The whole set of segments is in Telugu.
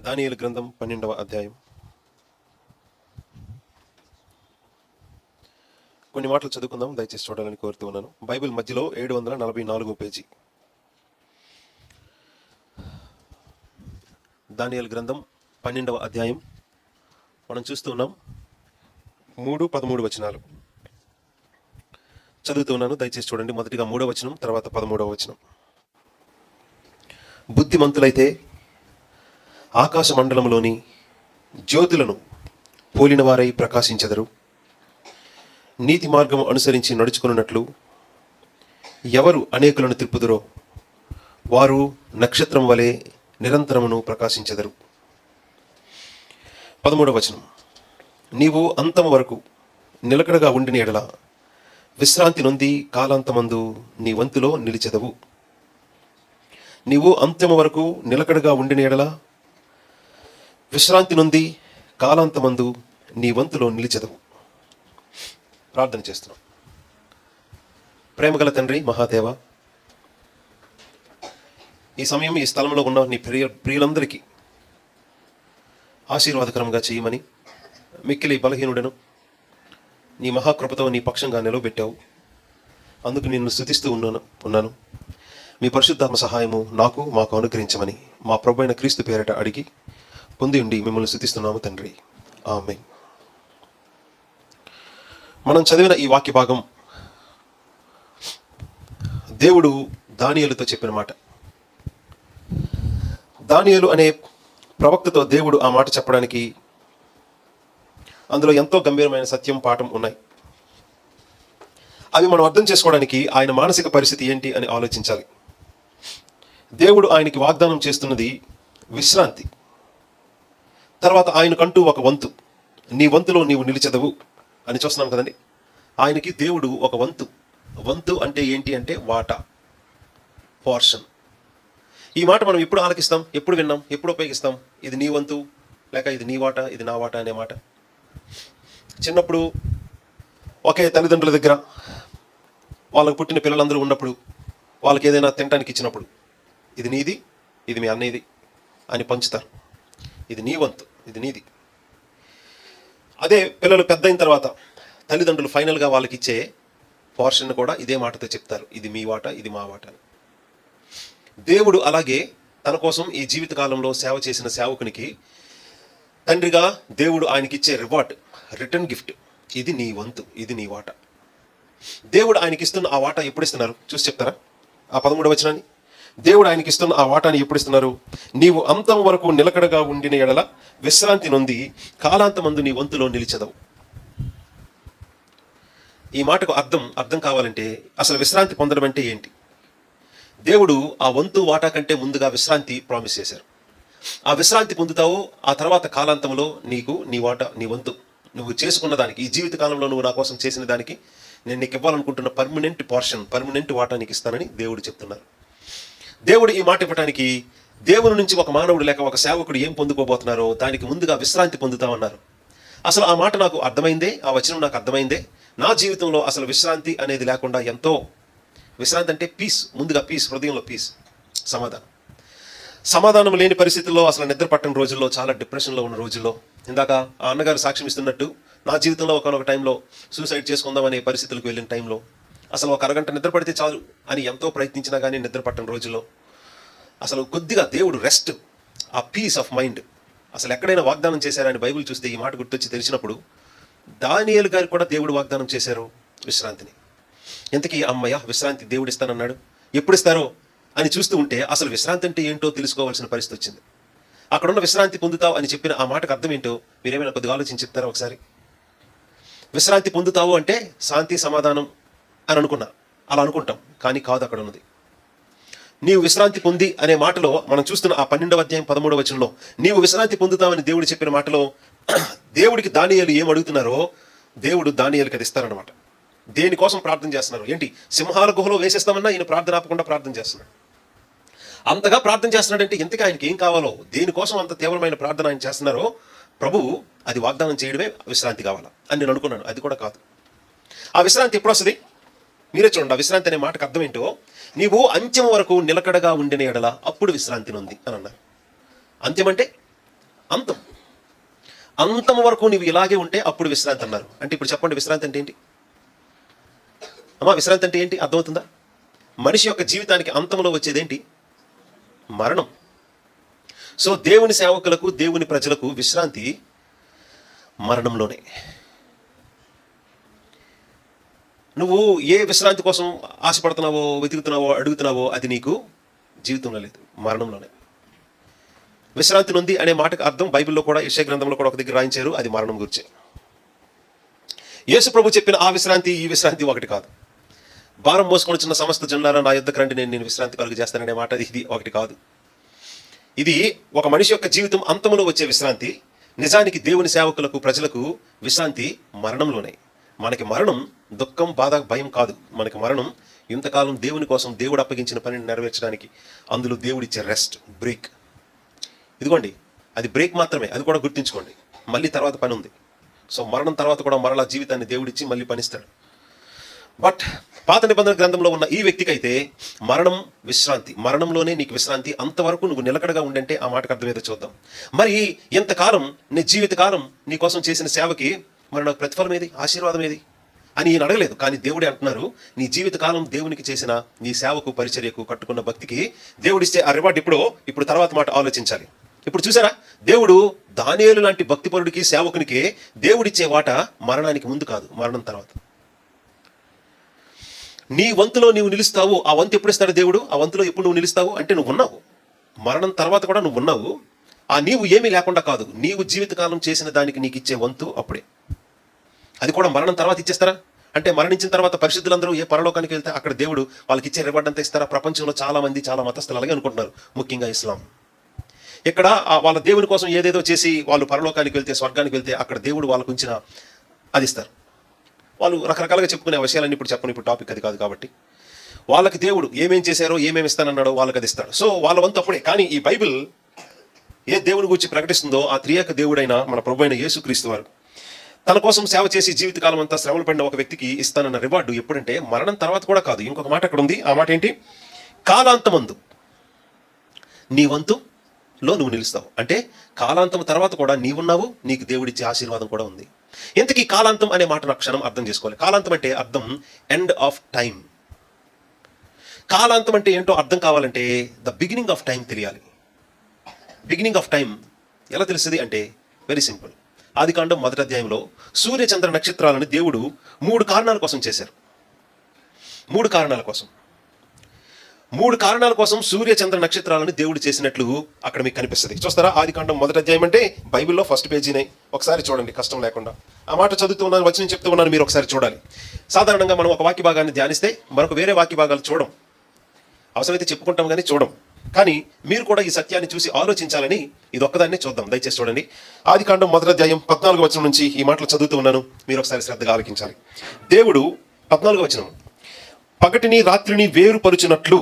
దానియేలు గ్రంథం 12వ అధ్యాయం. కొన్ని మాటలు చదువుకుందాం, దయచేసి చూడాలని కోరుతూ ఉన్నాను. బైబిల్ మధ్యలో 744 పేజీ. దానియేలు గ్రంథం 12వ అధ్యాయం మనం చూస్తూ ఉన్నాం. 3-13 వచనాలు చదువుతూ ఉన్నాను, దయచేసి చూడండి. మొదటిగా 3వ వచనం, తర్వాత 13వ వచనం. బుద్ధిమంతులైతే ఆకాశ మండలంలోని జ్యోతులను పోలిన వారై ప్రకాశించెదరు. నీతి మార్గము అనుసరించి నడుచుకున్నట్లు ఎవరు అనేకులను తిప్పుదురో వారు నక్షత్రం వలె నిరంతరమును ప్రకాశించెదరు. 13వ వచనం. నీవు అంతము వరకు నిలకడగా ఉండిన ఎడల విశ్రాంతి నొంది కాలాంతమందు నీ వంతులో నిలిచెదవు. నీవు అంత్యము వరకు నిలకడగా ఉండిన ఎడల విశ్రాంతి నొంది కాలాంతమందు నీ వంతులో నిలిచెదవు. ప్రార్థన చేస్తున్నాం. ప్రేమగల తండ్రి, మహాదేవ, ఈ సమయం ఈ స్థలంలో ఉన్న నీ ప్రియులందరికీ ఆశీర్వాదకరంగా చేయమని మిక్కిలి బలహీనుడను నీ మహాకృపతో నీ పక్షంగా నిలవబెట్టావు. అందుకు నిన్ను స్తుతిస్తూ ఉన్నాను. మీ పరిశుద్ధాత్మ సహాయము మాకు అనుగ్రహించమని మా ప్రభువైన క్రీస్తు పేరట అడిగి పొంది ఉండి మిమ్మల్ని స్తుతిస్తున్నాము తండ్రి. ఆమేన్. మనం చదివిన ఈ వాక్య భాగం దేవుడు దానియేలుతో చెప్పిన మాట. దానియేలు అనే ప్రవక్తతో దేవుడు ఆ మాట చెప్పడానికి అందులో ఎంతో గంభీరమైన సత్యం, పాఠం ఉన్నాయి. అవి మనం అర్థం చేసుకోవడానికి ఆయన మానసిక పరిస్థితి ఏంటి అని ఆలోచించాలి. దేవుడు ఆయనకి వాగ్దానం చేస్తున్నది విశ్రాంతి. తర్వాత ఆయనకంటూ ఒక వంతు, నీ వంతులో నీవు నిలిచెదవు అని చూస్తున్నాం కదండి. ఆయనకి దేవుడు ఒక వంతు అంటే ఏంటి అంటే వాటా, పోర్షన్. ఈ మాట మనం ఎప్పుడు ఆలకిస్తాం, ఎప్పుడు విన్నాం, ఎప్పుడు ఉపయోగిస్తాం? ఇది నీ వంతు, లేక ఇది నీ వాటా, ఇది నా వాటా అనే మాట. చిన్నప్పుడు ఒకే తల్లిదండ్రుల దగ్గర వాళ్ళకు పుట్టిన పిల్లలందరూ ఉన్నప్పుడు వాళ్ళకి ఏదైనా తినడానికి ఇచ్చినప్పుడు ఇది నీది, ఇది మీ అన్నయ్యది అని పంచుతారు. ఇది నీ వంతు, ఇది నీది. అదే పిల్లలు పెద్ద అయిన తర్వాత తల్లిదండ్రులు ఫైనల్గా వాళ్ళకి ఇచ్చే పోర్షన్ కూడా ఇదే మాటతో చెప్తారు, ఇది మీ వాటా, ఇది మా వాటా. దేవుడు అలాగే తన కోసం ఈ జీవితకాలంలో సేవ చేసిన సేవకునికి తండ్రిగా దేవుడు ఆయనకి ఇచ్చే రివార్డ్, రిటర్న్ గిఫ్ట్, ఇది నీ వంతు, ఇది నీ వాటా. దేవుడు ఆయనకి ఇస్తున్న ఆ వాటా ఎప్పుడు ఇస్తున్నారు చూసి చెప్తారా? ఆ 13వ వచనాన్ని. దేవుడు ఆయనకి ఇస్తున్న ఆ వాటాని ఎప్పుడు ఇస్తున్నారు? నీవు అంతం వరకు నిలకడగా ఉండిన ఎడల విశ్రాంతి నొంది కాలాంతమందు నీ వంతులో నిలిచెదవు. ఈ మాటకు అర్థం కావాలంటే అసలు విశ్రాంతి పొందడం అంటే ఏంటి? దేవుడు ఆ వంతు వాటా కంటే ముందుగా విశ్రాంతి ప్రామిస్ చేశారు. ఆ విశ్రాంతి పొందుతావు. ఆ తర్వాత కాలాంతంలో నీకు నీ వాటా, నీ వంతు, నువ్వు చేసుకున్న దానికి, ఈ జీవిత కాలంలో నువ్వు నా కోసం చేసిన దానికి నేను నీకు ఇవ్వాలనుకుంటున్న పర్మనెంట్ పోర్షన్, పర్మనెంట్ వాటా నీకు ఇస్తానని దేవుడు చెప్తున్నారు. దేవుడు ఈ మాట ఇవ్వడానికి దేవుని నుంచి ఒక మానవుడు లేక ఒక సేవకుడు ఏం పొందుకోబోతున్నారో దానికి ముందుగా విశ్రాంతి పొందుతామన్నారు. అసలు ఆ మాట నాకు అర్థమైందే, ఆ వచనం నాకు అర్థమైందే. నా జీవితంలో అసలు విశ్రాంతి అనేది లేకుండా ఎంతో, విశ్రాంతి అంటే పీస్, ముందుగా పీస్, హృదయంలో పీస్, సమాధానం లేని పరిస్థితుల్లో, అసలు నిద్ర పట్టని రోజుల్లో, చాలా డిప్రెషన్లో ఉన్న రోజుల్లో, ఇందాక ఆ అన్నగారు సాక్ష్యం ఇస్తున్నట్టు నా జీవితంలో ఒకనొక టైంలో సూసైడ్ చేసుకుందాం అనే పరిస్థితులకు వెళ్ళిన టైంలో, అసలు ఒక అరగంట నిద్ర పడితే చాలు అని ఎంతో ప్రయత్నించినా కానీ నిద్ర పట్టని రోజుల్లో, అసలు కొద్దిగా దేవుడు రెస్ట్, ఆ పీస్ ఆఫ్ మైండ్ అసలు ఎక్కడైనా వాగ్దానం చేశారని బైబిల్ చూస్తే ఈ మాట గుర్తొచ్చి తెలిసినప్పుడు దానియేలు గారికి కూడా దేవుడు వాగ్దానం చేశారు విశ్రాంతిని. ఇంతకీ అమ్మయ్య విశ్రాంతి దేవుడు ఇస్తానన్నాడు, ఎప్పుడు ఇస్తారో అని చూస్తూ ఉంటే అసలు విశ్రాంతి అంటే ఏంటో తెలుసుకోవాల్సిన పరిస్థితి వచ్చింది. అక్కడున్న విశ్రాంతి పొందుతావు అని చెప్పిన ఆ మాటకు అర్థం ఏంటో మీరేమైనా కొద్దిగా ఆలోచించి చెప్తారా ఒకసారి? విశ్రాంతి పొందుతావు అంటే శాంతి, సమాధానం అని అలా అనుకుంటాం, కానీ కాదు అక్కడ ఉన్నది. నీవు విశ్రాంతి పొంది అనే మాటలో మనం చూస్తున్న ఆ 12వ అధ్యాయం 13వ వచనంలో నీవు విశ్రాంతి పొందుతావని దేవుడు చెప్పిన మాటలో దేవుడికి దానియేలు ఏం అడుగుతున్నారో దేవుడు దానియేలుకి అది ఇస్తారనమాట. దేనికోసం ప్రార్థన చేస్తున్నారు? ఏంటి, సింహాల గుహలో వేసేస్తామన్నా ఈయన ప్రార్థన ఆపకుండా ప్రార్థన చేస్తున్నాడు. అంతగా ప్రార్థన చేస్తున్నాడంటే ఇంతకీ ఆయనకి ఏం కావాలో, దేనికోసం అంత తీవ్రమైన ప్రార్థన ఆయన చేస్తున్నారో ప్రభువు అది వాగ్దానం చేయడమే విశ్రాంతి కావాలా అని నేను అనుకున్నాను. అది కూడా కాదు. ఆ విశ్రాంతి ఎప్పుడు వస్తుంది? మీరే చూడండి. ఆ విశ్రాంతి అనే మాటకు అర్థం ఏంటో, నీవు అంత్యం వరకు నిలకడగా ఉండిన ఎడల అప్పుడు విశ్రాంతి నొంది అని అన్నారు. అంత్యం అంటే అంతం. అంతం వరకు నీవు ఇలాగే ఉంటే అప్పుడు విశ్రాంతి అన్నారు. అంటే ఇప్పుడు చెప్పండి, విశ్రాంతి అంటే ఏంటి అమ్మా? విశ్రాంతి అంటే ఏంటి అర్థమవుతుందా? మనిషి యొక్క జీవితానికి అంతంలో వచ్చేదేంటి? మరణం. సో దేవుని సేవకులకు, దేవుని ప్రజలకు విశ్రాంతి మరణంలోనే. నువ్వు ఏ విశ్రాంతి కోసం ఆశపడుతున్నావో, వెతుకుతున్నావో, అడుగుతున్నావో అది నీకు జీవితంలో లేదు, మరణంలోనే. విశ్రాంతి నొంది అనే మాటకు అర్థం బైబిల్లో కూడా, యెషయా గ్రంథంలో కూడా ఒక దగ్గర రాయించారు, అది మరణం గురించి. యేసు ప్రభు చెప్పిన ఆ విశ్రాంతి ఈ విశ్రాంతి ఒకటి కాదు. భారం మోసుకొని చిన్న సమస్త జనులారా నా యుద్ధకు రండి, నేను విశ్రాంతి కలుగు చేస్తాననే మాట ఇది ఒకటి కాదు. ఇది ఒక మనిషి యొక్క జీవితం అంతములో వచ్చే విశ్రాంతి. నిజానికి దేవుని సేవకులకు, ప్రజలకు విశ్రాంతి మరణంలోనే. మనకి మరణం దుఃఖం, బాధ, భయం కాదు. మనకి మరణం ఇంతకాలం దేవుని కోసం దేవుడు అప్పగించిన పనిని నెరవేర్చడానికి అందులో దేవుడిచ్చే రెస్ట్, బ్రేక్. ఇదిగోండి, అది బ్రేక్ మాత్రమే, అది కూడా గుర్తుంచుకోండి. మళ్ళీ తర్వాత పని ఉంది. సో మరణం తర్వాత కూడా మరలా జీవితాన్ని దేవుడిచ్చి మళ్ళీ పనిస్తాడు. బట్ పాత నిబంధన గ్రంథంలో ఉన్న ఈ వ్యక్తికి అయితే మరణం విశ్రాంతి, మరణంలోనే నీకు విశ్రాంతి. అంతవరకు నువ్వు నిలకడగా ఉండంటే ఆ మాటకు అర్థమేదో చూద్దాం. మరి ఎంతకాలం నీ జీవితకాలం నీ కోసం చేసిన సేవకి మరి నాకు ప్రతిఫలం ఏది, ఆశీర్వాదం ఏది అని ఈయన అడగలేదు. కానీ దేవుడే అంటున్నారు, నీ జీవితకాలం దేవునికి చేసిన నీ సేవకు, పరిచర్యకు, కట్టుకున్న భక్తికి దేవుడిస్తే ఆ రివార్డ్ ఇప్పుడు తర్వాత మాట ఆలోచించాలి. ఇప్పుడు చూసారా, దేవుడు దానియేలు లాంటి భక్తిపరుడికి, సేవకునికి దేవుడిచ్చే వాట మరణానికి ముందు కాదు, మరణం తర్వాత. నీ వంతులో నీవు నిలుస్తావు. ఆ వంతు ఎప్పుడు ఇస్తాడు దేవుడు? ఆ వంతులో ఎప్పుడు నువ్వు నిలుస్తావు అంటే నువ్వు ఉన్నావు. మరణం తర్వాత కూడా నువ్వు ఉన్నావు. ఆ నీవు ఏమీ లేకుండా కాదు, నీవు జీవితకాలం చేసిన దానికి నీకు ఇచ్చే వంతు అప్పుడే. అది కూడా మరణం తర్వాత ఇచ్చేస్తారా? అంటే మరణించిన తర్వాత పరిశుద్ధులందరూ ఏ పరలోకానికి వెళ్తే అక్కడ దేవుడు వాళ్ళకి ఇచ్చే రివార్డ్ అంతా ఇస్తారా? ప్రపంచంలో చాలా మంది, చాలా మతస్థులు అలాగే అనుకుంటున్నారు, ముఖ్యంగా ఇస్లాం. ఇక్కడ వాళ్ళ దేవుని కోసం ఏదేదో చేసి వాళ్ళు పరలోకానికి వెళ్తే, స్వర్గానికి వెళ్తే అక్కడ దేవుడు వాళ్ళకు ఉంచిన అది ఇస్తారు. వాళ్ళు రకరకాలుగా చెప్పుకునే విషయాలన్నీ ఇప్పుడు చెప్పను, ఇప్పుడు టాపిక్ అది కాదు. కాబట్టి వాళ్ళకి దేవుడు ఏమేం చేశారో, ఏమేమి ఇస్తానన్నాడో వాళ్ళకి అది ఇస్తాడు. సో వాళ్ళ వంతు అప్పుడే. కానీ ఈ బైబిల్ ఏ దేవుని గురించి ప్రకటిస్తుందో ఆ త్రియేక దేవుడైన మన ప్రభు అయిన యేసుక్రీస్తు వారు తన కోసం సేవ చేసి జీవితకాలం అంతా శ్రమలు పడిన ఒక వ్యక్తికి ఇస్తానన్న రివార్డు ఎప్పుడంటే మరణం తర్వాత కూడా కాదు. ఇంకొక మాట అక్కడ ఉంది. ఆ మాట ఏంటి? కాలాంతమందు నీ వంతులో నువ్వు నిలుస్తావు. అంటే కాలాంతం తర్వాత కూడా నీవున్నావు, నీకు దేవుడిచ్చే ఆశీర్వాదం కూడా ఉంది. ఇంతకీ కాలాంతం అనే మాట నాకు క్షణం అర్థం చేసుకోవాలి. కాలాంతం అంటే అర్థం ఎండ్ ఆఫ్ టైం. కాలాంతం అంటే ఏంటో అర్థం కావాలంటే ద బిగినింగ్ ఆఫ్ టైం తెలియాలి. బిగినింగ్ ఆఫ్ టైం ఎలా తెలుస్తుంది అంటే వెరీ సింపుల్. ఆదికాండం 1వ అధ్యాయంలో సూర్య చంద్ర నక్షత్రాలను దేవుడు 3 కారణాల కోసం చేశారు. 3 కారణాల కోసం సూర్య చంద్ర నక్షత్రాలను దేవుడు చేసినట్లు అక్కడ మీకు కనిపిస్తుంది. చూస్తారా? ఆదికాండం 1వ అధ్యాయం అంటే బైబిల్లో ఫస్ట్ పేజీనే, ఒకసారి చూడండి కష్టం లేకుండా. ఆ మాట చదువుతూ ఉన్నాను, వచనం చెప్తూ ఉన్నాను, మీరు ఒకసారి చూడాలి. సాధారణంగా మనం ఒక వాక్య భాగాన్ని ధ్యానిస్తే మరొక వేరే వాక్య భాగాలు చూడం, అవసరమైతే చెప్పుకుంటాం కానీ చూడం. కానీ మీరు కూడా ఈ సత్యాన్ని చూసి ఆలోచించాలని ఇది ఒక్కదాన్ని చూద్దాం. దయచేసి చూడండి. ఆదికాండం 1వ అధ్యాయం 14వ వచనం నుంచి ఈ మాటలు చదువుతూ ఉన్నాను, మీరు ఒకసారి శ్రద్ధగా ఆలకించాలి. దేవుడు 14వ వచనం, పగటిని రాత్రిని వేరుపరుచునట్లు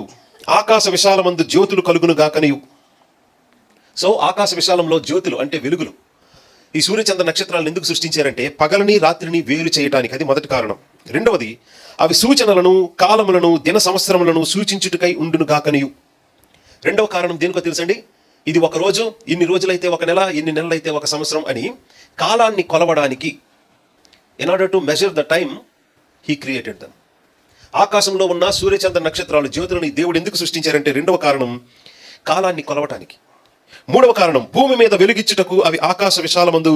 ఆకాశ విశాలమందు జ్యోతులు కలుగును గాకనియు. సో ఆకాశ విశాలంలో జ్యోతులు అంటే వెలుగులు. ఈ సూర్యచంద్ర నక్షత్రాలను ఎందుకు సృష్టించారంటే పగలని రాత్రిని వేరు చేయటానికి. అది మొదటి కారణం. రెండవది, అవి సూచనలను, కాలములను, దిన సంవత్సరములను సూచించుటకై ఉండును గాకనియు. రెండవ కారణం దేనికో తెలుసండి? ఇది ఒక రోజు, ఇన్ని రోజులైతే ఒక నెల, ఇన్ని నెలలైతే ఒక సంవత్సరం అని కాలాన్ని కొలవడానికి. In order to measure the time he created them. ఆకాశంలో ఉన్న సూర్యచంద్ర నక్షత్రాలు, జ్యోతులని దేవుడు ఎందుకు సృష్టించారంటే రెండవ కారణం కాలాన్ని కొలవటానికి. మూడవ కారణం భూమి మీద వెలుగిచ్చుటకు అవి ఆకాశ విశాలమందు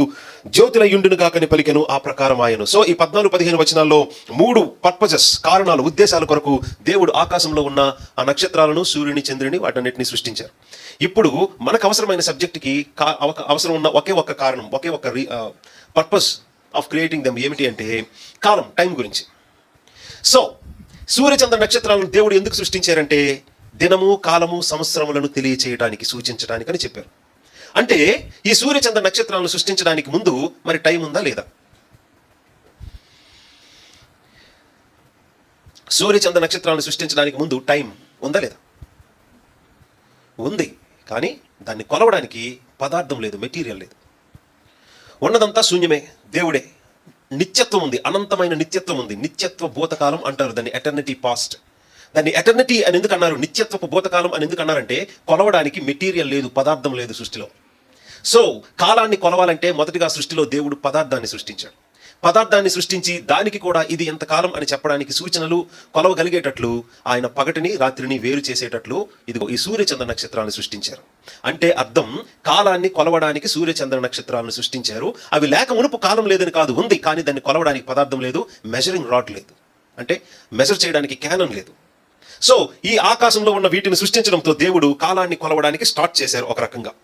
జ్యోతులయుండును గాకని పలికెను, ఆ ప్రకారం ఆయను. సో ఈ 14-15 వచనాల్లో 3 పర్పజెస్, కారణాలు, ఉద్దేశాల కొరకు దేవుడు ఆకాశంలో ఉన్న ఆ నక్షత్రాలను, సూర్యుని, చంద్రుని, వాటన్నిటిని సృష్టించారు. ఇప్పుడు మనకు అవసరమైన సబ్జెక్ట్కి అవసరం ఉన్న ఒకే ఒక్క కారణం, ఒకే ఒక్క పర్పస్ ఆఫ్ క్రియేటింగ్ దెమ్ ఏమిటి అంటే కాలం, టైం గురించి. సో సూర్యచంద్ర నక్షత్రాలను దేవుడు ఎందుకు సృష్టించారంటే దినము, కాలము, సంవత్సరములను తెలియచేయడానికి, సూచించడానికి అని చెప్పారు. అంటే ఈ సూర్యచంద్ర నక్షత్రాలను సృష్టించడానికి ముందు మరి టైం ఉందా లేదా? సూర్యచంద్ర నక్షత్రాలను సృష్టించడానికి ముందు టైం ఉందా లేదా? ఉంది. కానీ దాన్ని కొలవడానికి పదార్థం లేదు, మెటీరియల్ లేదు. ఉన్నదంతా శూన్యమే, దేవుడే. నిత్యత్వం ఉంది, అనంతమైన నిత్యత్వం ఉంది. నిత్యత్వ భూతకాలం అంటారు దాన్ని, ఎటర్నిటీ పాస్ట్. దాన్ని ఎటర్నిటీ అని ఎందుకు అన్నారు, నిత్యత్వపు భూతకాలం అని ఎందుకు అన్నారంటే కొలవడానికి మెటీరియల్ లేదు, పదార్థం లేదు సృష్టిలో. సో కాలాన్ని కొలవాలంటే మొదటిగా సృష్టిలో దేవుడు పదార్థాన్ని సృష్టించాడు. పదార్థాన్ని సృష్టించి దానికి కూడా ఇది ఎంతకాలం అని చెప్పడానికి సూచనలు కొలవగలిగేటట్లు ఆయన పగటిని రాత్రిని వేరు చేసేటట్లు ఇదిగో ఈ సూర్యచంద్ర నక్షత్రాలను సృష్టించారు. అంటే అర్థం కాలాన్ని కొలవడానికి సూర్యచంద్ర నక్షత్రాలను సృష్టించారు. అవి లేక మునుపు కాలం లేదని కాదు, ఉంది, కానీ దాన్ని కొలవడానికి పదార్థం లేదు, మెజరింగ్ రాడ్ లేదు, అంటే మెజర్ చేయడానికి క్యానన్ లేదు. సో ఈ ఆకాశంలో ఉన్న వీటిని సృష్టించడంతో దేవుడు కాలాన్ని కొలవడానికి స్టార్ట్ చేశారు. ఒక రకంగా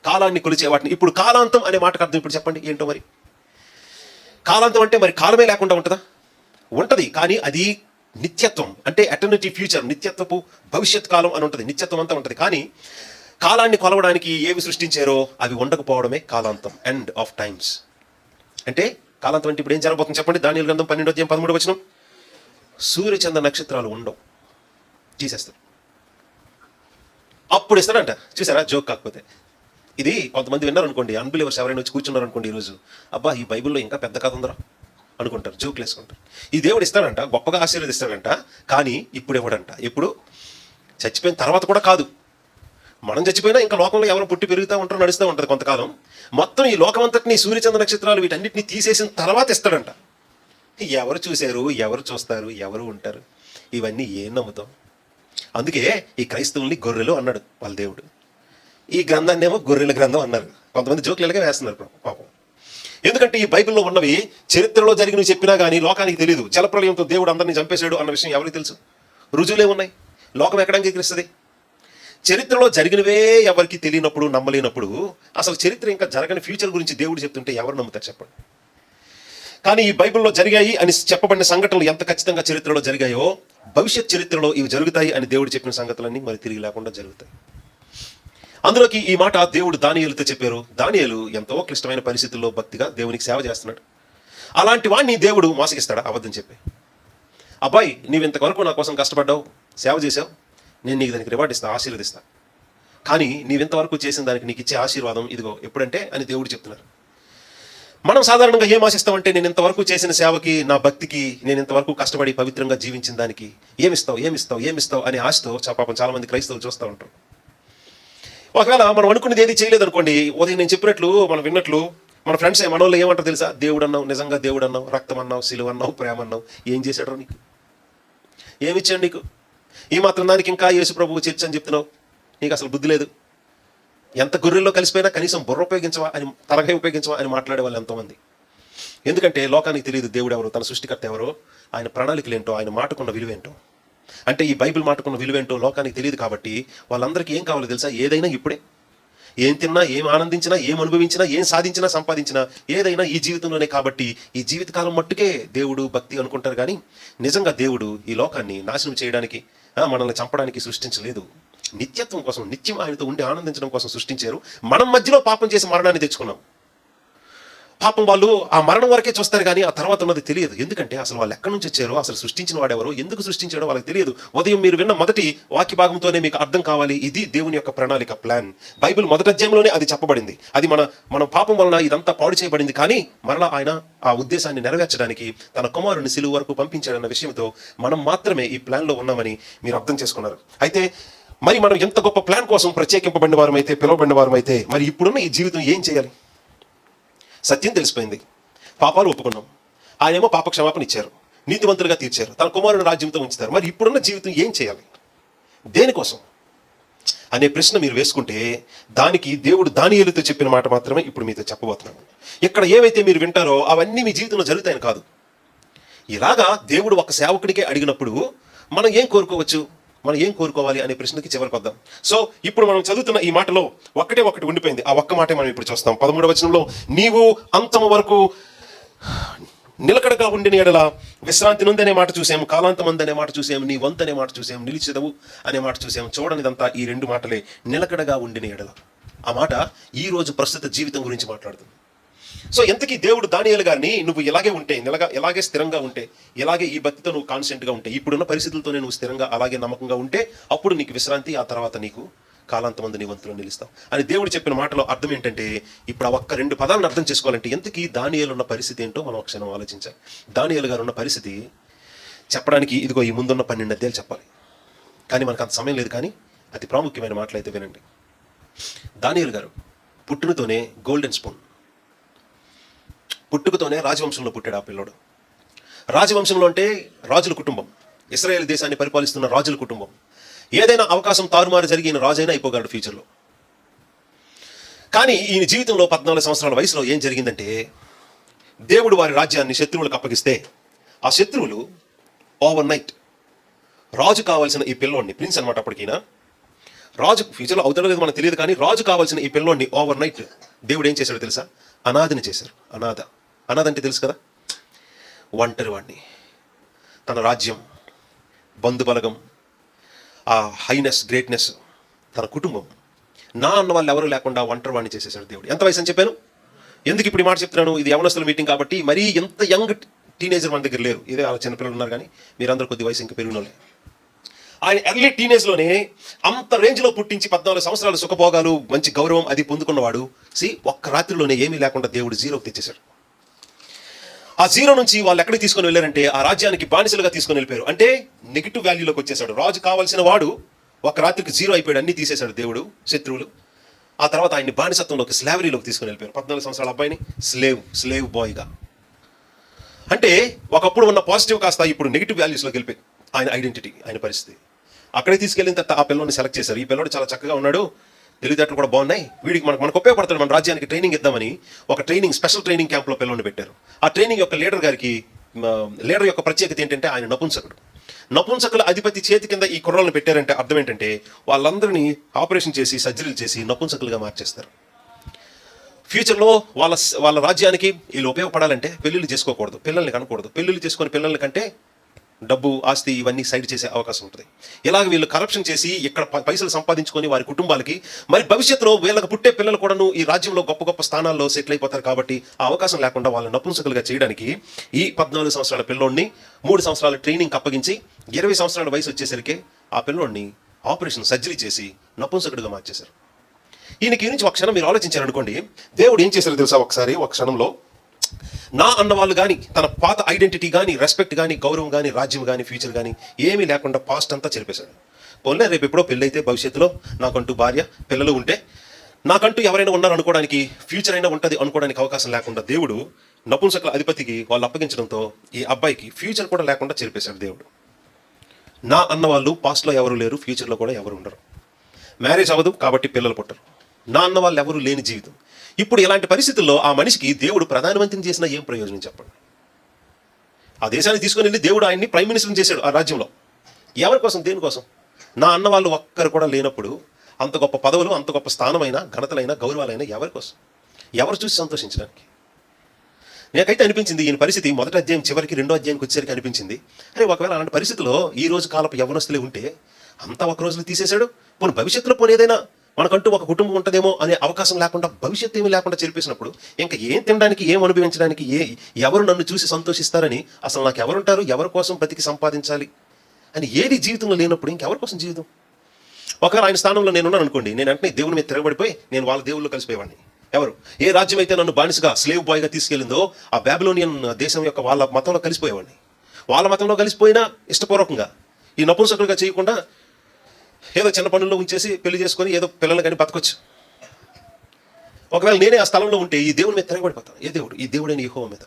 కాలాన్ని కొలిచే వాటిని. ఇప్పుడు కాలాంతం అనే మాటకు అర్థం ఇప్పుడు చెప్పండి ఏంటో మరి. కాలాంతం అంటే మరి కాలమే లేకుండా ఉంటుందా? ఉంటది, కానీ అది నిత్యత్వం, అంటే ఎటర్నిటీ ఫ్యూచర్, నిత్యత్వపు భవిష్యత్ కాలం అని ఉంటుంది, నిత్యత్వం అంతా ఉంటుంది. కానీ కాలాన్ని కొలవడానికి ఏవి సృష్టించారో అవి ఉండకపోవడమే కాలాంతం, ఎండ్ ఆఫ్ టైమ్స్. అంటే కాలాంతం అంటే ఇప్పుడు ఏం జరగబోతుంది చెప్పండి. దానియేలు గ్రంథం 12:13 సూర్యచంద్ర నక్షత్రాలు ఉండవు, తీసేస్తారు. అప్పుడు ఇస్తాడంట. చూసారా జోక్? కాకపోతే ఇది కొంతమంది విన్నారు అనుకోండి, అన్బిలీవర్స్ ఎవరైనా వచ్చి కూర్చున్నారు అనుకోండి ఈరోజు, అబ్బా ఈ బైబిల్లో ఇంకా పెద్ద కథ ఉందరా అనుకుంటారు, జోకులు వేసుకుంటారు. ఈ దేవుడు ఇస్తాడంట, గొప్పగా ఆశీర్వదిస్తాడంట, కానీ ఇప్పుడు ఇవ్వడంట. ఎప్పుడు? చచ్చిపోయిన తర్వాత కూడా కాదు. మనం చచ్చిపోయినా ఇంకా లోకంలో ఎవరు పుట్టి పెరుగుతూ ఉంటారో నడుస్తూ ఉంటుంది కొంతకాలం. మొత్తం ఈ లోకమంతటిని సూర్యచంద్ర నక్షత్రాలు వీటన్నిటిని తీసేసిన తర్వాత ఇస్తాడంట. ఎవరు చూశారు, ఎవరు చూస్తారు, ఎవరు ఉంటారు? ఇవన్నీ ఏం నమ్ముతాం? అందుకే ఈ క్రైస్తవుల్ని గొర్రెలు అన్నాడు వాళ్ళ దేవుడు. ఈ గ్రంథాన్ని ఏమో గొర్రెల గ్రంథం అన్నారు. కొంతమంది జోకులుగా వేస్తున్నారు పాపం. ఎందుకంటే ఈ బైబిల్లో ఉన్నవి చరిత్రలో జరిగినవి చెప్పినా కానీ లోకానికి తెలియదు. జలప్రలయంతో దేవుడు అందరినీ చంపేశాడు అన్న విషయం ఎవరికి తెలుసు? రుజువులే ఉన్నాయి. లోకం ఎక్కడ అంగీకరిస్తుంది? చరిత్రలో జరిగినవే ఎవరికి తెలియనప్పుడు, నమ్మలేనప్పుడు అసలు చరిత్ర ఇంకా జరగని ఫ్యూచర్ గురించి దేవుడు చెప్తుంటే ఎవరు నమ్ముతారు చెప్పండి? కానీ ఈ బైబిల్లో జరిగాయి అని చెప్పబడిన సంఘటనలు ఎంత ఖచ్చితంగా చరిత్రలో జరిగాయో, భవిష్యత్ చరిత్రలో ఇవి జరుగుతాయి అని దేవుడు చెప్పిన సంగతులన్నీ మరి తిరిగి లేకుండా జరుగుతాయి. అందులోకి ఈ మాట దేవుడు దానియేలుతో చెప్పారు. దానియేలు ఎంతో క్లిష్టమైన పరిస్థితుల్లో భక్తిగా దేవునికి సేవ చేస్తున్నాడు. అలాంటి వాడిని దేవుడు మోసగిస్తాడా అబద్ధం చెప్పి? అబ్బాయి, నీవు ఇంతవరకు నా కోసం కష్టపడ్డావు, సేవ చేసావు, నేను నీకు దానికి రివార్డ్ ఇస్తా, ఆశీర్వదిస్తా. కానీ నీవింతవరకు చేసిన దానికి నీకు ఇచ్చే ఆశీర్వాదం ఇదిగో ఎప్పుడంటే అని దేవుడు చెప్తున్నారు. మనం సాధారణంగా ఏం ఆశిస్తామంటే, నేను ఇంతవరకు చేసిన సేవకి, నా భక్తికి, నేను ఇంతవరకు కష్టపడి పవిత్రంగా జీవించిన దానికి ఏమిస్తావు అని ఆశతో పాపం చాలా మంది క్రైస్తవులు చూస్తూ ఉంటారు. ఒకవేళ మనం అనుకునేది ఏది చేయలేదు అనుకోండి, ఉదయం నేను చెప్పినట్లు మనం విన్నట్లు మన ఫ్రెండ్స్ మనోళ్ళు ఏమంటారు తెలుసా? దేవుడు అన్నావు, నిజంగా దేవుడు అన్నావు, రక్తం అన్నావు, సిలువ అన్నావు, ప్రేమ అన్నావు, ఏం చేశాడు నీకు? ఏమిచ్చాడు నీకు? ఈ మాత్రం దానికి ఇంకా యేసు ప్రభువు చర్చ అని చెప్తున్నావు, నీకు అసలు బుద్ధి లేదు. ఎంత గొర్రెల్లో కలిసిపోయినా కనీసం బుర్ర ఉపయోగించవా అని, తలకాయ ఉపయోగించవా అని మాట్లాడే వాళ్ళు ఎంతోమంది. ఎందుకంటే లోకానికి తెలియదు దేవుడు ఎవరో, తన సృష్టికర్త ఎవరో, ఆయన ప్రణాళికలు ఏంటో, ఆయన మాటకున్న విలువేంటో. అంటే ఈ బైబిల్ మాటకున్న విలువేంటో లోకానికి తెలియదు. కాబట్టి వాళ్ళందరికీ ఏం కావాలో తెలుసా? ఏదైనా ఇప్పుడే. ఏం తిన్నా, ఏం ఆనందించినా, ఏం అనుభవించినా, ఏం సాధించినా, సంపాదించినా, ఏదైనా ఈ జీవితంలోనే. కాబట్టి ఈ జీవితకాలం మట్టుకే దేవుడు భక్తి అనుకుంటారు. కానీ నిజంగా దేవుడు ఈ లోకాన్ని నాశనం చేయడానికి, మనల్ని చంపడానికి సృష్టించలేదు. నిత్యత్వం కోసం, నిత్యం ఆయనతో ఉండి ఆనందించడం కోసం సృష్టించారు. మనం మధ్యలో పాపం చేసి మరణాన్ని తెచ్చుకున్నాం. పాపం వాళ్ళు ఆ మరణం వరకే చూస్తారు, కానీ ఆ తర్వాత ఉన్నది తెలియదు. ఎందుకంటే అసలు వాళ్ళు ఎక్కడి నుంచి వచ్చారో, అసలు సృష్టించిన వాడెవరో, ఎందుకు సృష్టించాడో వాళ్ళకి తెలియదు. ఉదయం మీరు విన్న మొదటి వాక్య భాగంతోనే మీకు అర్థం కావాలి, ఇది దేవుని యొక్క ప్రణాళిక, ప్లాన్. బైబిల్ మొదటి అధ్యాయంలోనే అది చెప్పబడింది. అది మన పాపం వలన ఇదంతా పాడు చేయబడింది. కానీ మరలా ఆయన ఆ ఉద్దేశాన్ని నెరవేర్చడానికి తన కుమారుని సిలువ వరకు పంపించాడన్న విషయంతో మనం మాత్రమే ఈ ప్లాన్లో ఉన్నామని మీరు అర్థం చేసుకున్నారు. అయితే మరి మనం ఎంత గొప్ప ప్లాన్ కోసం ప్రత్యేకింపబడిన వారమైతే, పిలువబడిన వారమైతే, మరి ఇప్పుడున్న ఈ జీవితం ఏం చేయాలి? సత్యం తెలిసిపోయింది, పాపాలు ఒప్పుకున్నాం, ఆయనేమో పాప క్షమాపణ ఇచ్చారు, నీతివంతులుగా తీర్చారు, తన కుమారుని రాజ్యంతో ఉంచుతారు. మరి ఇప్పుడున్న జీవితం ఏం చేయాలి, దేనికోసం అనే ప్రశ్న మీరు వేసుకుంటే, దానికి దేవుడు దానియేలుతో చెప్పిన మాట మాత్రమే ఇప్పుడు మీతో చెప్పబోతున్నాను. ఇక్కడ ఏవైతే మీరు వింటారో అవన్నీ మీ జీవితంలో జరుగుతాయని కాదు. ఇలాగా దేవుడు ఒక సేవకుడికే అడిగినప్పుడు మనం ఏం కోరుకోవచ్చు, మనం ఏం కోరుకోవాలి అనే ప్రశ్నకి చివరికి వద్దాం. సో ఇప్పుడు మనం చదువుతున్న ఈ మాటలో ఒకటి ఉండిపోయింది. ఆ ఒక్క మాటే మనం ఇప్పుడు చూస్తాం. 13వ వచనంలో, నీవు అంతము వరకు నిలకడగా ఉండిన ఎడల విశ్రాంతి నుందనే మాట చూసాము, కాలాంతమంది అనే మాట చూసాము, నీ వంతు అనే మాట చూసాము, నిలిచెదవు అనే మాట చూసాము. చూడనిదంతా ఈ రెండు మాటలే, నిలకడగా ఉండిన ఎడల. ఆ మాట ఈ రోజు ప్రస్తుత జీవితం గురించి మాట్లాడుతుంది. సో ఎంతకీ దేవుడు దానియేలు గారిని, నువ్వు ఇలాగే ఉంటే, ఇలాగే స్థిరంగా ఉంటే, ఇలాగే ఈ భక్తితో నువ్వు కాన్స్టెంట్గా ఉంటే, ఇప్పుడున్న పరిస్థితులతోనే నువ్వు స్థిరంగా అలాగే నమ్మకంగా ఉంటే, అప్పుడు నీకు విశ్రాంతి, ఆ తర్వాత నీకు కాలాంతమంది నీ వంతులో నిలుస్తావు అని దేవుడు చెప్పిన మాటలో అర్థం ఏంటంటే, ఇప్పుడు ఆ ఒక్క రెండు పదాలను అర్థం చేసుకోవాలంటే ఎంతకీ దానియేలు ఉన్న పరిస్థితి ఏంటో మనం ఒక క్షణం ఆలోచించాలి. దానియేలు గారు ఉన్న పరిస్థితి చెప్పడానికి ఇదిగో ఈ ముందున్న 12 అధ్యాయాలు చెప్పాలి, కానీ మనకు అంత సమయం లేదు. కానీ అతి ప్రాముఖ్యమైన మాటలు అయితే వినండి. దానియేలు గారు పుట్టుకతోనే గోల్డెన్ స్పూన్, పుట్టుకతోనే రాజవంశంలో పుట్టాడు ఆ పిల్లోడు. రాజవంశంలో అంటే రాజుల కుటుంబం, ఇశ్రాయేల్ దేశాన్ని పరిపాలిస్తున్న రాజుల కుటుంబం. ఏదైనా అవకాశం తారుమారు జరిగి ఈయన రాజైనా అయిపోగలడు ఫ్యూచర్లో. కానీ ఈయన జీవితంలో 14 సంవత్సరాల వయసులో ఏం జరిగిందంటే, దేవుడు వారి రాజ్యాన్ని శత్రువులకు అప్పగిస్తే ఆ శత్రువులు ఓవర్ నైట్ రాజు కావాల్సిన ఈ పిల్లోడిని, ప్రిన్స్ అనమాట అప్పటికైనా, రాజు ఫ్యూచర్లో అవుతాడో లేదో మనకు తెలియదు, కానీ రాజు కావాల్సిన ఈ పిల్లోడిని ఓవర్ నైట్ దేవుడు ఏం చేశాడో తెలుసా? అనాథని చేశారు. అనాథ అంటే తెలుసు కదా, ఒంటరి వాడిని. తన రాజ్యం, బంధుబలగం, ఆ హైనెస్, గ్రేట్నెస్, తన కుటుంబం, నా అన్న వాళ్ళు ఎవరు లేకుండా ఒంటరి వాడిని చేసేసాడు దేవుడు. ఎంత వయసు అని చెప్పాను? ఎందుకు ఇప్పుడు ఈ మాట చెప్తున్నాను? ఇది యవనస్తుల మీటింగ్ కాబట్టి మరీ ఎంత యంగ్ టీనేజర్ మన దగ్గర లేరు. ఇదే అలా చిన్నపిల్లలు ఉన్నారు, కానీ మీరందరూ కొద్ది వయసు ఇంకా పెరిగినోళ్ళే. ఆయన ఎర్లీ టీనేజ్లోనే అంత రేంజ్లో పుట్టించి 14 సంవత్సరాలు సుఖభోగాలు, మంచి గౌరవం అది పొందుకున్నవాడు ఒక్క రాత్రిలోనే ఏమీ లేకుండా దేవుడు జీరోకి తెచ్చేశాడు. ఆ జీరో నుంచి వాళ్ళు ఎక్కడికి తీసుకొని వెళ్ళారంటే ఆ రాజ్యానికి బానిసలుగా తీసుకొని వెళ్ళిపోయారు. అంటే నెగిటివ్ వాల్యూలోకి వచ్చేసాడు. రాజు కావాల్సిన వాడు ఒక రాత్రికి జీరో అయిపోయాడు, అన్ని తీసేశాడు దేవుడు, శత్రువులు. ఆ తర్వాత ఆయన్ని బానిసత్వంలోకి, స్లావరీలోకి తీసుకొని వెళ్ళిపోయారు. 14 సంవత్సరాల అబ్బాయిని స్లేవ్ బాయ్గా. అంటే ఒకప్పుడు ఉన్న పాజిటివ్ కాస్త ఇప్పుడు నెగిటివ్ వాల్యూస్లోకి వెళ్ళిపోయి ఆయన ఐడెంటిటీ, ఆయన పరిస్థితి. అక్కడికి తీసుకెళ్ళిన తర్వాత ఆ పిల్లోని సెలెక్ట్ చేశారు. ఈ పిల్లోడు చాలా చక్కగా ఉన్నాడు, తెలివితేటలు కూడా బాగున్నాయి, వీడికి మనకు ఉపయోగపడతాడు, మన రాజ్యానికి ట్రైనింగ్ ఇద్దామని ఒక స్పెషల్ ట్రైనింగ్ క్యాంప్లో పిల్లోని పెట్టారు. ఆ ట్రైనింగ్ యొక్క లీడర్ యొక్క ప్రత్యేకత ఏంటంటే ఆయన నపుంసకుల అధిపతి చేతి కింద ఈ కుర్రలను పెట్టారంటే అర్థం ఏంటంటే వాళ్ళందరినీ ఆపరేషన్ చేసి సర్జరీలు చేసి నపుంసకులుగా మార్చేస్తారు. ఫ్యూచర్లో వాళ్ళ రాజ్యానికి వీళ్ళు ఉపయోగపడాలంటే పెళ్ళిళ్ళు చేసుకోకూడదు, పిల్లల్ని కనకూడదు. పెళ్ళిళ్ళు చేసుకొని పిల్లల్ని కంటే డబ్బు, ఆస్తి ఇవన్నీ సైడ్ చేసే అవకాశం ఉంటుంది. ఇలాగ వీళ్ళు కరప్షన్ చేసి ఇక్కడ పైసలు సంపాదించుకొని వారి కుటుంబాలకి, మరి భవిష్యత్తులో వీళ్ళకి పుట్టే పిల్లలు కూడాను ఈ రాజ్యంలో గొప్ప గొప్ప స్థానాల్లో సెటిల్ అయిపోతారు. కాబట్టి ఆ అవకాశం లేకుండా వాళ్ళని నపుంసకులుగా చేయడానికి ఈ 14 సంవత్సరాల పిల్లోడిని 3 సంవత్సరాల ట్రైనింగ్ అప్పగించి 20 సంవత్సరాల వయసు వచ్చేసరికి ఆ పిల్లోడిని ఆపరేషన్ సర్జరీ చేసి నపుంసకుడిగా మార్చేశారు. ఈయనకి నుంచి ఒక క్షణం మీరు ఆలోచించారనుకోండి, దేవుడు ఏం చేశారో తెలుసా? ఒక క్షణంలో నా అన్నవాళ్ళు కానీ, తన పాత ఐడెంటిటీ కానీ, రెస్పెక్ట్ కానీ, గౌరవం కానీ, రాజ్యం కానీ, ఫ్యూచర్ కానీ ఏమీ లేకుండా పాస్ట్ అంతా చెరిపేశాడు. పోలే రేపు ఎప్పుడో పెళ్ళైతే భవిష్యత్తులో నాకంటూ భార్య, పిల్లలు ఉంటే, నాకంటూ ఎవరైనా ఉన్నారు అనుకోవడానికి, ఫ్యూచర్ అయినా ఉంటుంది అనుకోవడానికి అవకాశం లేకుండా దేవుడు నపుంసకుల అధిపతికి వాళ్ళు అప్పగించడంతో ఈ అబ్బాయికి ఫ్యూచర్ కూడా లేకుండా చెరిపేశాడు దేవుడు. నా అన్నవాళ్ళు పాస్ట్లో ఎవరు లేరు, ఫ్యూచర్లో కూడా ఎవరు ఉండరు. మ్యారేజ్ అవ్వదు కాబట్టి పిల్లలు పుట్టరు. నా అన్న వాళ్ళు ఎవరు లేని జీవితం. ఇప్పుడు ఇలాంటి పరిస్థితుల్లో ఆ మనిషికి దేవుడు ప్రధానమంత్రిని చేసిన ఏం ప్రయోజనం చెప్పండి? ఆ దేశాన్ని తీసుకొని వెళ్ళి దేవుడు ఆయన్ని ప్రైమ్ మినిస్టర్ని చేశాడు ఆ రాజ్యంలో. ఎవరి కోసం? దేనికోసం? నా అన్న వాళ్ళు ఒక్కరు కూడా లేనప్పుడు అంత గొప్ప పదవులు, అంత గొప్ప స్థానమైన, ఘనతలైన, గౌరవాలైన ఎవరి కోసం? ఎవరు చూసి సంతోషించడానికి? నాకైతే అనిపించింది ఈయన పరిస్థితి 1వ అధ్యాయం చివరికి 2వ అధ్యాయానికి వచ్చేసరికి అనిపించింది, అరే ఒకవేళ అలాంటి పరిస్థితిలో ఈ రోజు కాలపు యవ్వనస్తులే ఉంటే అంతా ఒక రోజులో తీసేశాడు, పోనీ భవిష్యత్తులో పోనీ ఏదైనా మనకంటూ ఒక కుటుంబం ఉంటుందేమో అనే అవకాశం లేకుండా, భవిష్యత్తు ఏమీ లేకుండా చెరిపేసినప్పుడు ఇంకా ఏం తినడానికి, ఏం అనుభవించడానికి, ఎవరు నన్ను చూసి సంతోషిస్తారని, అసలు నాకు ఎవరుంటారు, ఎవరి కోసం బతికి సంపాదించాలి అని ఏది జీవితంలో లేనప్పుడు ఇంకెవరి కోసం జీవితం? ఒకవేళ ఆయన స్థానంలో నేనున్నాను అనుకోండి, నేను వెంటనే దేవుని మీద తిరగబడిపోయి నేను వాళ్ళ దేవుళ్ళు కలిసిపోయేవాడిని. ఎవరు ఏ రాజ్యం అయితే నన్ను బానిసగా, స్లేవ్ బాయ్గా తీసుకెళ్ళిందో ఆ బాబిలోనియన్ దేశం యొక్క వాళ్ళ మతంలో కలిసిపోయేవాడిని. వాళ్ళ మతంలో కలిసిపోయినా ఇష్టపూర్వకంగా, ఈ నపుంసకులుగా చేయకుండా ఏదో చిన్న పనుల్లో ఉంచేసి పెళ్లి చేసుకొని ఏదో పిల్లలు కానీ బతకొచ్చు. ఒకవేళ నేనే ఆ స్థలంలో ఉంటే ఈ దేవుని మీద తిరగబడిపోతాను. ఏ దేవుడు? ఈ దేవుడైన యెహోవా మీద.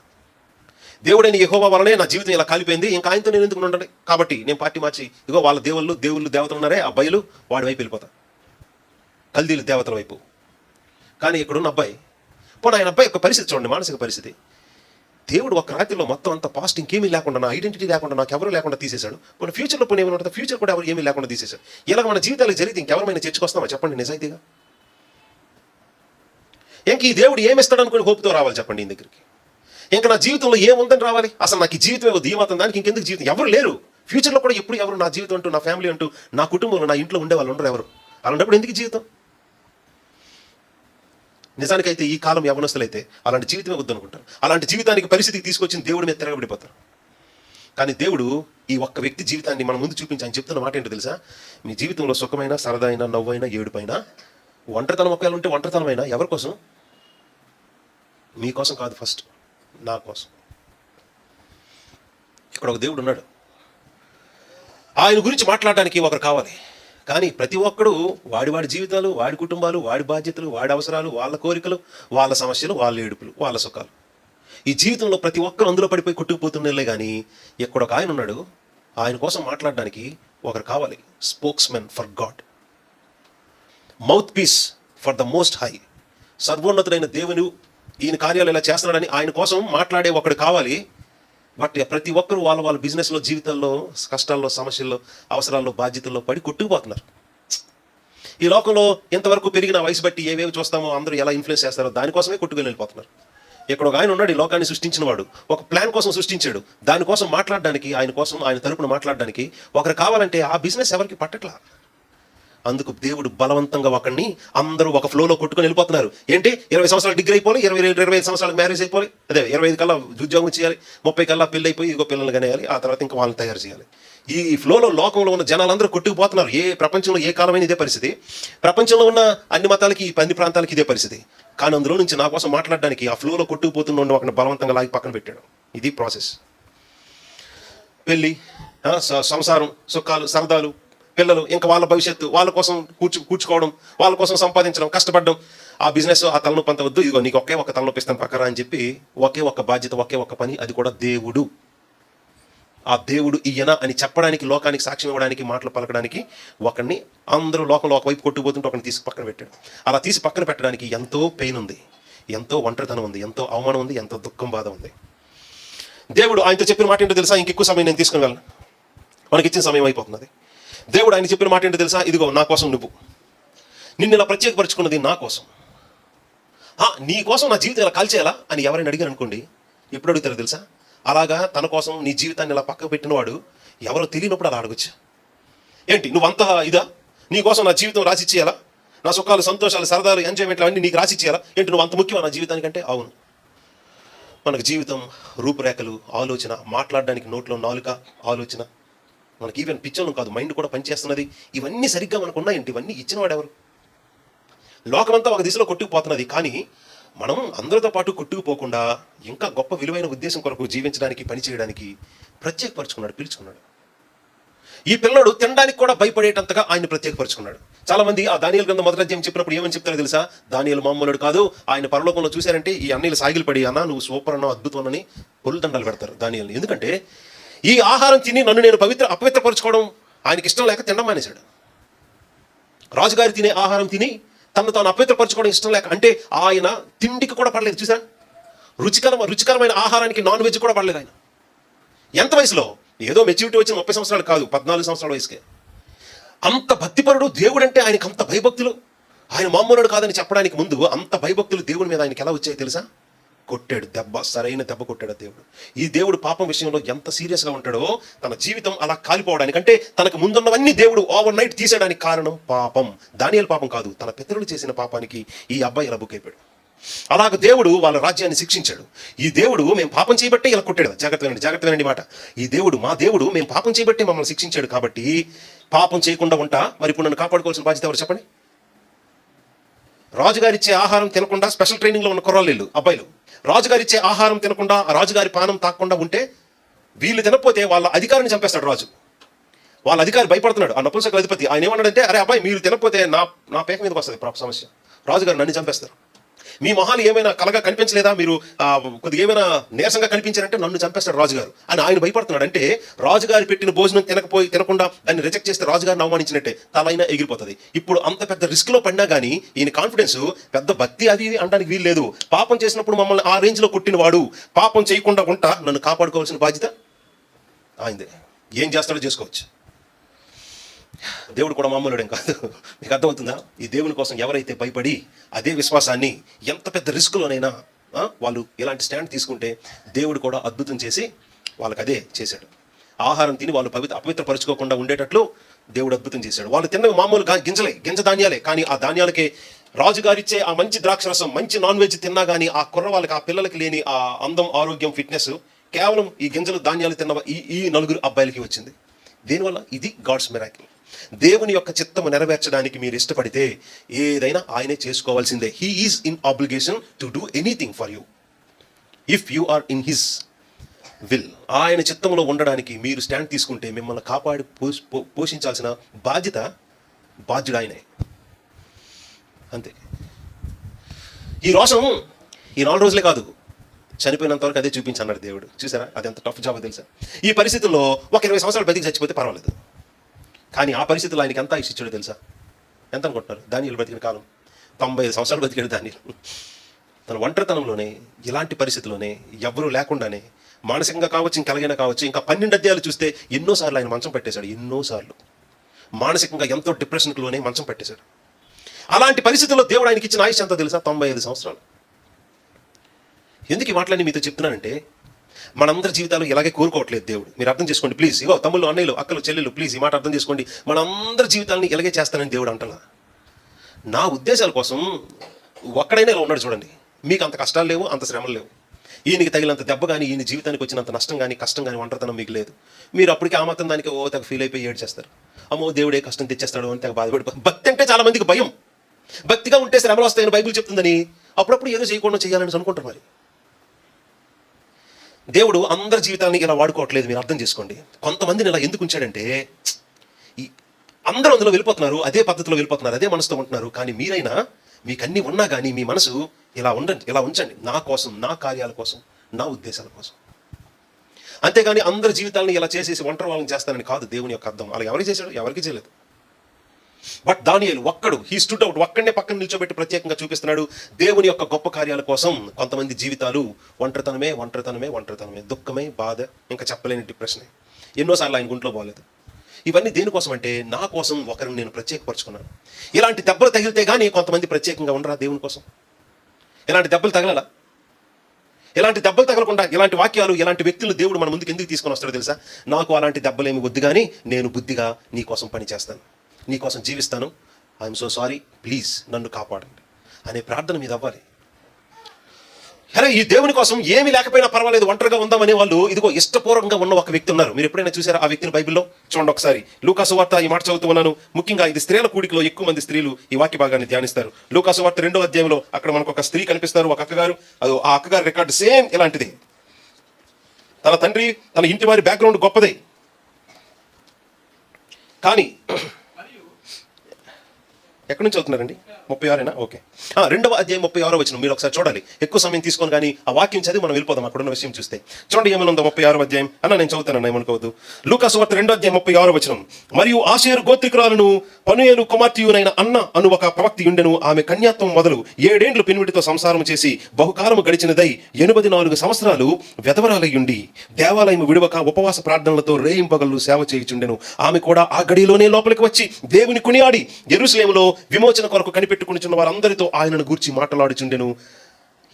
దేవుడైన యెహోవా వలనే నా జీవితం ఇలా కాలిపోయింది, ఇంకా ఆయనతో నేను ఎందుకు ఉండండి? కాబట్టి నేను పార్టీ మార్చి ఇగో వాళ్ళ దేవుళ్ళు దేవతలు ఉన్నారే ఆ బయలు వాడి వైపు వెళ్ళిపోతాను, కల్దీలు దేవతల వైపు. కానీ ఇక్కడున్న అబ్బాయి, పోనీ ఆయన అబ్బాయి యొక్క పరిస్థితి చూడండి, మానసిక పరిస్థితి. దేవుడు ఒక రాత్రిలో మొత్తం అంత పాస్ట్ ఇంకేమీ లేకుండా, నా ఐడెంటిటీ లేకుండా, నాకు ఎవరు లేకుండా తీసేశాడు. మన ఫ్యూచర్లో పోనీ ఏమైనా ఉంటుంది, ఫ్యూచర్ కూడా ఎవరు ఏమీ లేకుండా తీసేశాడు. ఇలాగ మన జీవితాలకు జరిగితే ఇంకెవరైనా చర్చకొస్తామా చెప్పండి నిజాయితీగా? ఇంక ఈ దేవుడు ఏమిస్తాడు అనుకుని హోప్తో రావాలి చెప్పండి ఈ దగ్గరికి? ఇంకా నా జీవితంలో ఏముందని రావాలి? అసలు నాకు ఈ జీవితం వద్దు, ఏమాత్రం దానికి ఇంకెందుకు జీవితం? ఎవరు లేరు ఫ్యూచర్లో కూడా, ఎప్పుడు ఎవరు నా జీవితం అంటూ, నా ఫ్యామిలీ అంటూ, నా కుటుంబంలో, నా ఇంట్లో ఉండే వాళ్ళు ఉండరు ఎవరు. అలాంటప్పుడు ఎందుకు జీవితం? నిజానికైతే ఈ కాలం యవనస్తులైతే అలాంటి జీవితమే వద్దనుకుంటారు. అలాంటి జీవితానికి పరిస్థితికి తీసుకొచ్చిన దేవుడి మీద తిరగబడిపోతారు. కానీ దేవుడు ఈ ఒక్క వ్యక్తి జీవితాన్ని మన ముందు చూపించి ఆయన చెప్తున్న మాట ఏంటో తెలుసా? మీ జీవితంలో సుఖమైన, సరదైన, నవ్వైన, ఏడుపైన, ఒంటరితనం ఒకవేళ ఉంటే ఒంటరితనమైనా ఎవరి కోసం? మీకోసం కాదు, ఫస్ట్ నా కోసం. ఇక్కడ ఒక దేవుడు ఉన్నాడు, ఆయన గురించి మాట్లాడడానికి ఒకరు కావాలి. కానీ ప్రతి ఒక్కడు వాడి జీవితాలు, వాడి కుటుంబాలు, వాడి బాధ్యతలు, వాడి అవసరాలు, వాళ్ళ కోరికలు, వాళ్ళ సమస్యలు, వాళ్ళ ఏడుపులు, వాళ్ళ సుఖాలు. ఈ జీవితంలో ప్రతి ఒక్కరు అందులో పడిపోయి కొట్టుకుపోతున్నలే. కానీ ఇక్కడ ఒక ఆయన ఉన్నాడు, ఆయన కోసం మాట్లాడడానికి ఒకరు కావాలి. Spokesmen for God, mouthpiece for the most high. సర్వోన్నతుడైన దేవుని ఈయన కార్యాలు ఇలా చేస్తున్నాడని ఆయన కోసం మాట్లాడే ఒకడు కావాలి. బట్ ప్రతి ఒక్కరు వాళ్ళ బిజినెస్లో, జీవితాల్లో, కష్టాల్లో, సమస్యల్లో, అవసరాల్లో, బాధ్యతల్లో పడి కొట్టుకుపోతున్నారు. ఈ లోకంలో ఇంతవరకు పెరిగిన వయసు బట్టి ఏవేవి చూస్తామో, అందరూ ఎలా ఇన్ఫ్లుయెన్స్ చేస్తారో దానికోసమే కొట్టుకుని వెళ్ళిపోతున్నారు. ఇక్కడ ఒక ఆయన ఉన్నాడు, ఈ లోకాన్ని సృష్టించిన వాడు, ఒక ప్లాన్ కోసం సృష్టించాడు. దానికోసం మాట్లాడడానికి, ఆయన కోసం, ఆయన తరపున మాట్లాడడానికి ఒకరు కావాలంటే ఆ బిజినెస్ ఎవరికి పట్టట్లా. అందుకు దేవుడు బలవంతంగా ఒకరిని, అందరూ ఒక ఫ్లోలో కొట్టుకొని వెళ్ళిపోతున్నారు. ఏంటి, 20 సంవత్సరాలు డిగ్రీ అయిపోవాలి, 25 సంవత్సరాలకు మ్యారేజ్ అయిపోవాలి, అదే 25 కల్లా ఉద్యోగం చేయాలి, 30 కల్లా పెళ్ళి అయిపోయి ఇగో పిల్లలు కనేయాలి, ఆ తర్వాత ఇంకా వాళ్ళని తయారు చేయాలి. ఈ ఫ్లోలో లోకంలో ఉన్న జనాలందరూ కొట్టుకుపోతున్నారు. ఏ ప్రపంచంలో ఏ కాలమైన ఇదే పరిస్థితి. ప్రపంచంలో ఉన్న అన్ని మతాలకి, అన్ని ప్రాంతాలకి ఇదే పరిస్థితి. కానీ అందులో నుంచి నా కోసం మాట్లాడడానికి ఆ ఫ్లోలో కొట్టుకుపోతున్న ఒకరిని బలవంతంగా లాగి పక్కన పెట్టాడు. ఇది ప్రాసెస్. పెళ్ళి, సంసారం, సుఖాలు, సరదాలు, పిల్లలు, ఇంకా వాళ్ళ భవిష్యత్తు, వాళ్ళ కోసం కూర్చుకోవడం, వాళ్ళ కోసం సంపాదించడం, కష్టపడడం. ఆ బిజినెస్, ఆ తలనొప్పి అంత వద్దు, ఇదిగో నీకు ఒకే ఒక తలనొప్పి ఇస్తాను పక్కరా అని చెప్పి ఒకే ఒక బాధ్యత, ఒకే ఒక పని, అది కూడా దేవుడు. ఆ దేవుడు ఈయన అని చెప్పడానికి, లోకానికి సాక్ష్యం ఇవ్వడానికి, మాటలు పలకడానికి ఒకరిని, అందరూ లోకంలో ఒకవైపు కొట్టుకుపోతుంటే ఒకరిని తీసి పక్కన పెట్టాడు. అలా తీసి పక్కన పెట్టడానికి ఎంతో పెయిన్ ఉంది, ఎంతో ఒంటరితనం ఉంది, ఎంతో అవమానం ఉంది, ఎంతో దుఃఖం, బాధ ఉంది. దేవుడు ఆయనతో చెప్పిన మాట ఏంటో తెలుసా? ఇంకెక్కువ సమయం నేను తీసుకుని వెళ్ళను, మనకి ఇచ్చిన సమయం అయిపోతున్నది. దేవుడు ఆయన చెప్పిన మాట ఏంటో తెలుసా? ఇదిగో నా కోసం నువ్వు, నిన్ను ఇలా ప్రత్యేకపరుచుకున్నది నా కోసం. నీ కోసం నా జీవితం ఇలా కాల్చేయాలా అని ఎవరైనా అడిగారు అనుకోండి, ఎప్పుడు అడుగుతారో తెలుసా? అలాగా తన కోసం నీ జీవితాన్ని ఇలా పక్కకు పెట్టినవాడు ఎవరో తెలియనప్పుడు అలా అడగచ్చు. ఏంటి నువ్వంతా ఇదా, నీ కోసం నా జీవితం రాసిచ్చేయాలా, నా సుఖాలు, సంతోషాలు, సరదాలు, ఎంజాయ్మెంట్లు అన్నీ నీకు రాసిచ్చేయాలా, ఏంటి నువ్వు అంత ముఖ్యమా నా జీవితానికంటే? అవును. మనకు జీవితం, రూపురేఖలు, ఆలోచన, మాట్లాడడానికి నోట్లో నాలుక, ఆలోచన, మనకి ఈవెన్ పిచ్చోళ్ళం కాదు, మైండ్ కూడా పనిచేస్తున్నది. ఇవన్నీ సరిగ్గా మనకు ఉన్నాయంటే ఇవన్నీ ఇచ్చినవాడు ఎవరు? లోకమంతా ఒక దిశలో కొట్టుకుపోతున్నది. కానీ మనం అందరితో పాటు కొట్టుకుపోకుండా ఇంకా గొప్ప విలువైన ఉద్దేశం కొరకు జీవించడానికి, పని చేయడానికి ప్రత్యేకపరుచుకున్నాడు, పిలుచుకున్నాడు. ఈ పిల్లడు తినడానికి కూడా భయపడేటంతగా ఆయన ప్రత్యేకపరుచుకున్నాడు. చాలా మంది ఆ దానియేలు గ్రంథం మొదటి అధ్యాయం చెప్పినప్పుడు ఏమని చెప్తారో తెలుసా? దానియేలు మామూలుడు కాదు, ఆయన పరలోకంలో చూశారంటే ఈ అన్నీలు సాగిలిపడి, అన్న నువ్వు సూపర్ అన్న, అద్భుతం అని పొల్లుదండాలు పెడతారు దానియేలుని. ఎందుకంటే ఈ ఆహారం తిని నన్ను నేను అపవిత్రపరచుకోవడం ఆయనకి ఇష్టం లేక తినడం మానేశాడు. రాజుగారి తినే ఆహారం తిని తను తాను అపవిత్రపరచుకోవడం ఇష్టం లేక, అంటే ఆయన తిండికి కూడా పడలేదు. చూసారా, రుచికరమైన ఆహారానికి నాన్ వెజ్ కూడా పడలేదు ఆయన. ఎంత వయసులో? ఏదో మెచ్యూరిటీ వచ్చిన 30 సంవత్సరాలు కాదు, 14 సంవత్సరాల వయసుకే. అంత భక్తిపరుడు, దేవుడు అంటే ఆయనకి అంత భయభక్తులు. ఆయన మామూలుడు కాదని చెప్పడానికి ముందు అంత భయభక్తులు దేవుడి మీద ఆయనకి ఎలా వచ్చాయో తెలుసా? కొట్టాడు దెబ్బ, సరైన దెబ్బ కొట్టాడు దేవుడు. ఈ దేవుడు పాపం విషయంలో ఎంత సీరియస్గా ఉంటాడో, తన జీవితం అలా కాలిపోవడానికి, అంటే తనకు ముందున్నవన్నీ దేవుడు ఓవర్ నైట్ తీసేయడానికి కారణం పాపం. దానియేలు పాపం కాదు, తన పితరులు చేసిన పాపానికి ఈ అబ్బాయి ఇలా బుక్ అయిపోయాడు. అలాగ దేవుడు వాళ్ళ రాజ్యాన్ని శిక్షించాడు. ఈ దేవుడు మేము పాపం చేయబట్టే ఇలా కొట్టాడు. జాగ్రత్త వినండి మాట. ఈ దేవుడు, మా దేవుడు, మేము పాపం చేయబట్టే మమ్మల్ని శిక్షించాడు. కాబట్టి పాపం చేయకుండా ఉంటా. మరి ఇప్పుడు నన్ను కాపాడుకోవాల్సిన బాధ్యత ఎవరు చెప్పండి? రాజుగారి ఇచ్చే ఆహారం తినకుండా స్పెషల్ ట్రైనింగ్లో ఉన్న కుర్రాళ్ళు, అబ్బాయిలు, రాజుగారి ఇచ్చే ఆహారం తినకుండా, రాజుగారి పానం తాకుండా ఉంటే, వీళ్ళు తినకపోతే వాళ్ళ అధికారిని చంపేస్తాడు రాజు. వాళ్ళ అధికారి భయపడుతున్నాడు, ఆ నపుంసకుల అధిపతి. ఆయన ఏమన్నాడంటే, అరే అబ్బాయి, మీరు తినకపోతే నా పేక మీదకి వస్తుంది సమస్య, రాజుగారు నన్ను చంపేస్తారు. మీ మొహాలు ఏమైనా కలగా కనిపించలేదా, మీరు కొద్దిగా ఏమైనా నీరసంగా కనిపించారంటే నన్ను చంపేస్తాడు రాజుగారు అని ఆయన భయపడుతున్నాడు. అంటే రాజుగారి పెట్టిన భోజనం తినకుండా దాన్ని రిజెక్ట్ చేస్తే రాజుగారిని అవమానించినట్టే, తలైనా ఎగిరిపోతుంది. ఇప్పుడు అంత పెద్ద రిస్క్ లో పడినా కానీ ఈయన కాన్ఫిడెన్స్, పెద్ద భక్తి అది అనడానికి వీలు లేదు. పాపం చేసినప్పుడు మమ్మల్ని ఆ రేంజ్ లో కొట్టినవాడు, పాపం చేయకుండా ఉంటా నన్ను కాపాడుకోవాల్సిన బాధ్యత ఆయనదే. ఏం చేస్తాడో చేసుకోవచ్చు. దేవుడు కూడా మామూలుడేం కాదు. మీకు అర్థమవుతుందా? ఈ దేవుని కోసం ఎవరైతే భయపడి అదే విశ్వాసాన్ని ఎంత పెద్ద రిస్క్లోనైనా వాళ్ళు ఇలాంటి స్టాండ్ తీసుకుంటే, దేవుడు కూడా అద్భుతం చేసి వాళ్ళకి అదే చేశాడు. ఆహారం తిని వాళ్ళు అపవిత్రపరుచుకోకుండా ఉండేటట్లు దేవుడు అద్భుతం చేశాడు. వాళ్ళు తిన్నవి మామూలు గింజ ధాన్యాలే, కానీ ఆ ధాన్యాలకే రాజుగారిచ్చే ఆ మంచి ద్రాక్షరసం, మంచి నాన్ వెజ్ తిన్నా కానీ ఆ వాళ్ళకి, ఆ పిల్లలకి లేని ఆ అందం, ఆరోగ్యం, ఫిట్నెస్ కేవలం ఈ గింజలు, ధాన్యాలు తిన్న ఈ 4 అబ్బాయిలకి వచ్చింది. దీనివల్ల ఇది గాడ్స్ మిరాకిల్. దేవుని యొక్క చిత్తము నెరవేర్చడానికి మీరు ఇష్టపడితే ఏదైనా ఆయనే చేసుకోవాల్సిందే. He is in obligation to do anything for you if you are in his will. ఆయన చిత్తంలో ఉండడానికి మీరు స్టాండ్ తీసుకుంటే మిమ్మల్ని కాపాడి పోషించాల్సిన బాధ్యత బాధ్యుడు ఆయనే. అంతే. ఈ రోషం ఈ 4 రోజులే కాదు, చనిపోయినంత వరకు అదే చూపించన్నాడు దేవుడు. చూసారా అది ఎంత టఫ్ జాబ్ తెలుసా? ఈ పరిస్థితుల్లో ఒక 20 సంవత్సరాలు బతికి చచ్చిపోతే పర్వాలేదు, కానీ ఆ పరిస్థితుల్లో ఆయనకి ఎంత ఆయుష్ ఇచ్చాడో తెలుసా? ఎంత అనుకుంటున్నారు? దానియేలు బతికిన కాలం 95 సంవత్సరాలు బతికాడు దానియేలు. తన ఒంటరితనంలోనే, ఇలాంటి పరిస్థితుల్లోనే, ఎవ్వరూ లేకుండానే, మానసికంగా కావచ్చు, ఇంకెలాగైనా కావచ్చు, ఇంకా 12 అధ్యాయాలు చూస్తే ఎన్నోసార్లు ఆయన మంచం పెట్టేశాడు. ఎన్నోసార్లు మానసికంగా ఎంతో డిప్రెషన్కి లోనే మంచం పెట్టేశాడు. అలాంటి పరిస్థితుల్లో దేవుడు ఆయనకి ఇచ్చిన ఆయుష్ ఎంతో తెలుసా? 95 సంవత్సరాలు. ఎందుకు ఈ మాటలన్నీ మీతో చెప్తున్నానంటే, మనందరి జీవితాలు ఇలాగే కోరుకోవట్లేదు దేవుడు. మీరు అర్థం చేసుకోండి ప్లీజ్. ఇగో తమ్ముళ్ళు, అన్నయ్యలు, అక్కలు, చెల్లెలు, ప్లీజ్ ఈ మాట అర్థం చేసుకోండి. మనందరి జీవితాలని ఇలాగే చేస్తానని దేవుడు అంటలా. నా ఉద్దేశాల కోసం ఒక్కడైనా ఇలా ఉన్నాడు చూడండి. మీకు అంత కష్టాలు లేవు, అంత శ్రమలు లేవు. ఈయనకి తగినంత దెబ్బ కానీ, ఈయన జీవితానికి వచ్చినంత నష్టం కానీ, కష్టం కానీ, ఒంటరితనం మీకు లేదు. మీరు అప్పటికి ఆ మాత్రం దానికి తెగ ఫీల్ అయిపోయి ఏడ్చేస్తారు. అమ్మో దేవుడే కష్టం తెచ్చేస్తాడు అని తెగ బాధపడిపోయి. భక్తి అంటే చాలా మందికి భయం. భక్తిగా ఉంటే శ్రమలు వస్తాయని బైబిల్ చెప్తుందని అప్పుడప్పుడు ఏదో చేయకుండా చేయాలని అనుకుంటారు. మరి దేవుడు అందరి జీవితాన్ని ఇలా వాడుకోవట్లేదు. మీరు అర్థం చేసుకోండి. కొంతమందిని ఇలా ఎందుకు ఉంచాడంటే, అందరూ అందులో వెళ్ళిపోతున్నారు, అదే పద్ధతిలో వెళ్ళిపోతున్నారు, అదే మనసుతో ఉంటున్నారు. కానీ మీరైనా మీకు అన్నీ ఉన్నా కానీ మీ మనసు ఇలా ఉండండి, ఇలా ఉంచండి, నా కోసం, నా కార్యాల కోసం, నా ఉద్దేశాల కోసం. అంతేగాని అందరి జీవితాలను ఇలా చేసేసి ఒంటరి వాళ్ళని చేస్తానని కాదు దేవుని యొక్క అర్థం. అలా ఎవరికి చేశాడు? ఎవరికి చేయలేదు. బట్ దానియేలు ఒక్కడు, హీ స్టూడ్ అవుట్, ఒక్కడనే పక్కన నిల్చోబెట్టి ప్రత్యేకంగా చూపిస్తున్నాడు దేవుని యొక్క గొప్ప కార్యాల కోసం. కొంతమంది జీవితాలు ఒంటరితనమే, ఒంటరితనమే, ఒంటరితనమే, దుఃఖమే, బాధ, ఇంకా చెప్పలేని డిప్రెషనే. ఎన్నోసార్లు ఆయన గుంట్లో పోలేదు. ఇవన్నీ దేనికోసం అంటే, నా కోసం ఒకరిని నేను ప్రత్యేకపరుచుకున్నాను. ఇలాంటి దెబ్బలు తగిలితే కానీ కొంతమంది ప్రత్యేకంగా ఉండరా దేవుని కోసం? ఇలాంటి దెబ్బలు తగలలా? ఇలాంటి దెబ్బలు తగలకుండా ఇలాంటి వాక్యాలు, ఇలాంటి వ్యక్తులు దేవుడు మన ముందుకు ఎందుకు తీసుకొని వస్తాడో తెలుసా? నాకు అలాంటి దెబ్బలేమి వద్దు, కానీ నేను బుద్ధిగా నీ కోసం పని చేస్తాను, నీ కోసం జీవిస్తాను, ఐఎమ్ సో సారీ, ప్లీజ్ నన్ను కాపాడండి అనే ప్రార్థన మీద అవ్వాలి. అరే ఈ దేవుని కోసం ఏమీ లేకపోయినా పర్వాలేదు, ఒంటరిగా ఉందామనే వాళ్ళు ఇదిగో ఇష్టపూర్వకంగా ఉన్న ఒక వ్యక్తి ఉన్నారు. మీరు ఎప్పుడైనా చూసారా ఆ వ్యక్తిని బైబిల్లో? చూడండి ఒకసారి. లూకా సువార్త, ఈ మాట చదువుతూ ఉన్నాను. ముఖ్యంగా ఇది స్త్రీల కూడికలో ఎక్కువ మంది స్త్రీలు ఈ వాక్య భాగాన్ని ధ్యానిస్తారు. లూకా సువార్త 2వ అధ్యాయంలో అక్కడ మనకు ఒక స్త్రీ కనిపిస్తారు, ఒక అక్కగారు. ఆ అక్కగారి రికార్డు సేమ్ ఇలాంటిది. తన తండ్రి, తన ఇంటి వారి బ్యాక్గ్రౌండ్ గొప్పదే, కానీ ఎక్కడి నుంచి చదువుతున్నారండి? 36 ఓకే. 2వ అధ్యాయం 36 వచనం మీరు ఒకసారి చూడాలి. ఎక్కువ సమయం తీసుకొని కానీ ఆ వాక్యం చదివి మనం వెళ్ళిపోదాం అక్కడున్న విషయం చూస్తే. చూడండి ఏమనుందో 36వ అధ్యాయం. నేను చదువుతానన్నా, ఏమనుకోవద్దు. లూకా సువార్త 2వ అధ్యాయం 36వ వచనం. మరియు ఆషేరు గోత్రికురాలను పనుయేలు కుమార్తెయునైన అన్న అను ఒక ప్రవక్తి ఉండెను. ఆమె కన్యాత్వం మొదలు 7 ఏండ్లు పెనివిటితో సంసారం చేసి బహుకాలము గడిచినదై 84 సంవత్సరాలు వెధవరాలయ్యుండి దేవాలయం విడవక ఉపవాస ప్రార్థనలతో రేయింపగళ్ళు సేవ చేయుచుండెను. ఆమె కూడా ఆ గడిలోనే లోపలికి వచ్చి దేవుని కొనియాడి యెరూషలేములో విమోచన కొరకు కనిపెట్టుకునిచున్న వారందరితో ఆయనను గూర్చి మాట్లాడుచుండెను.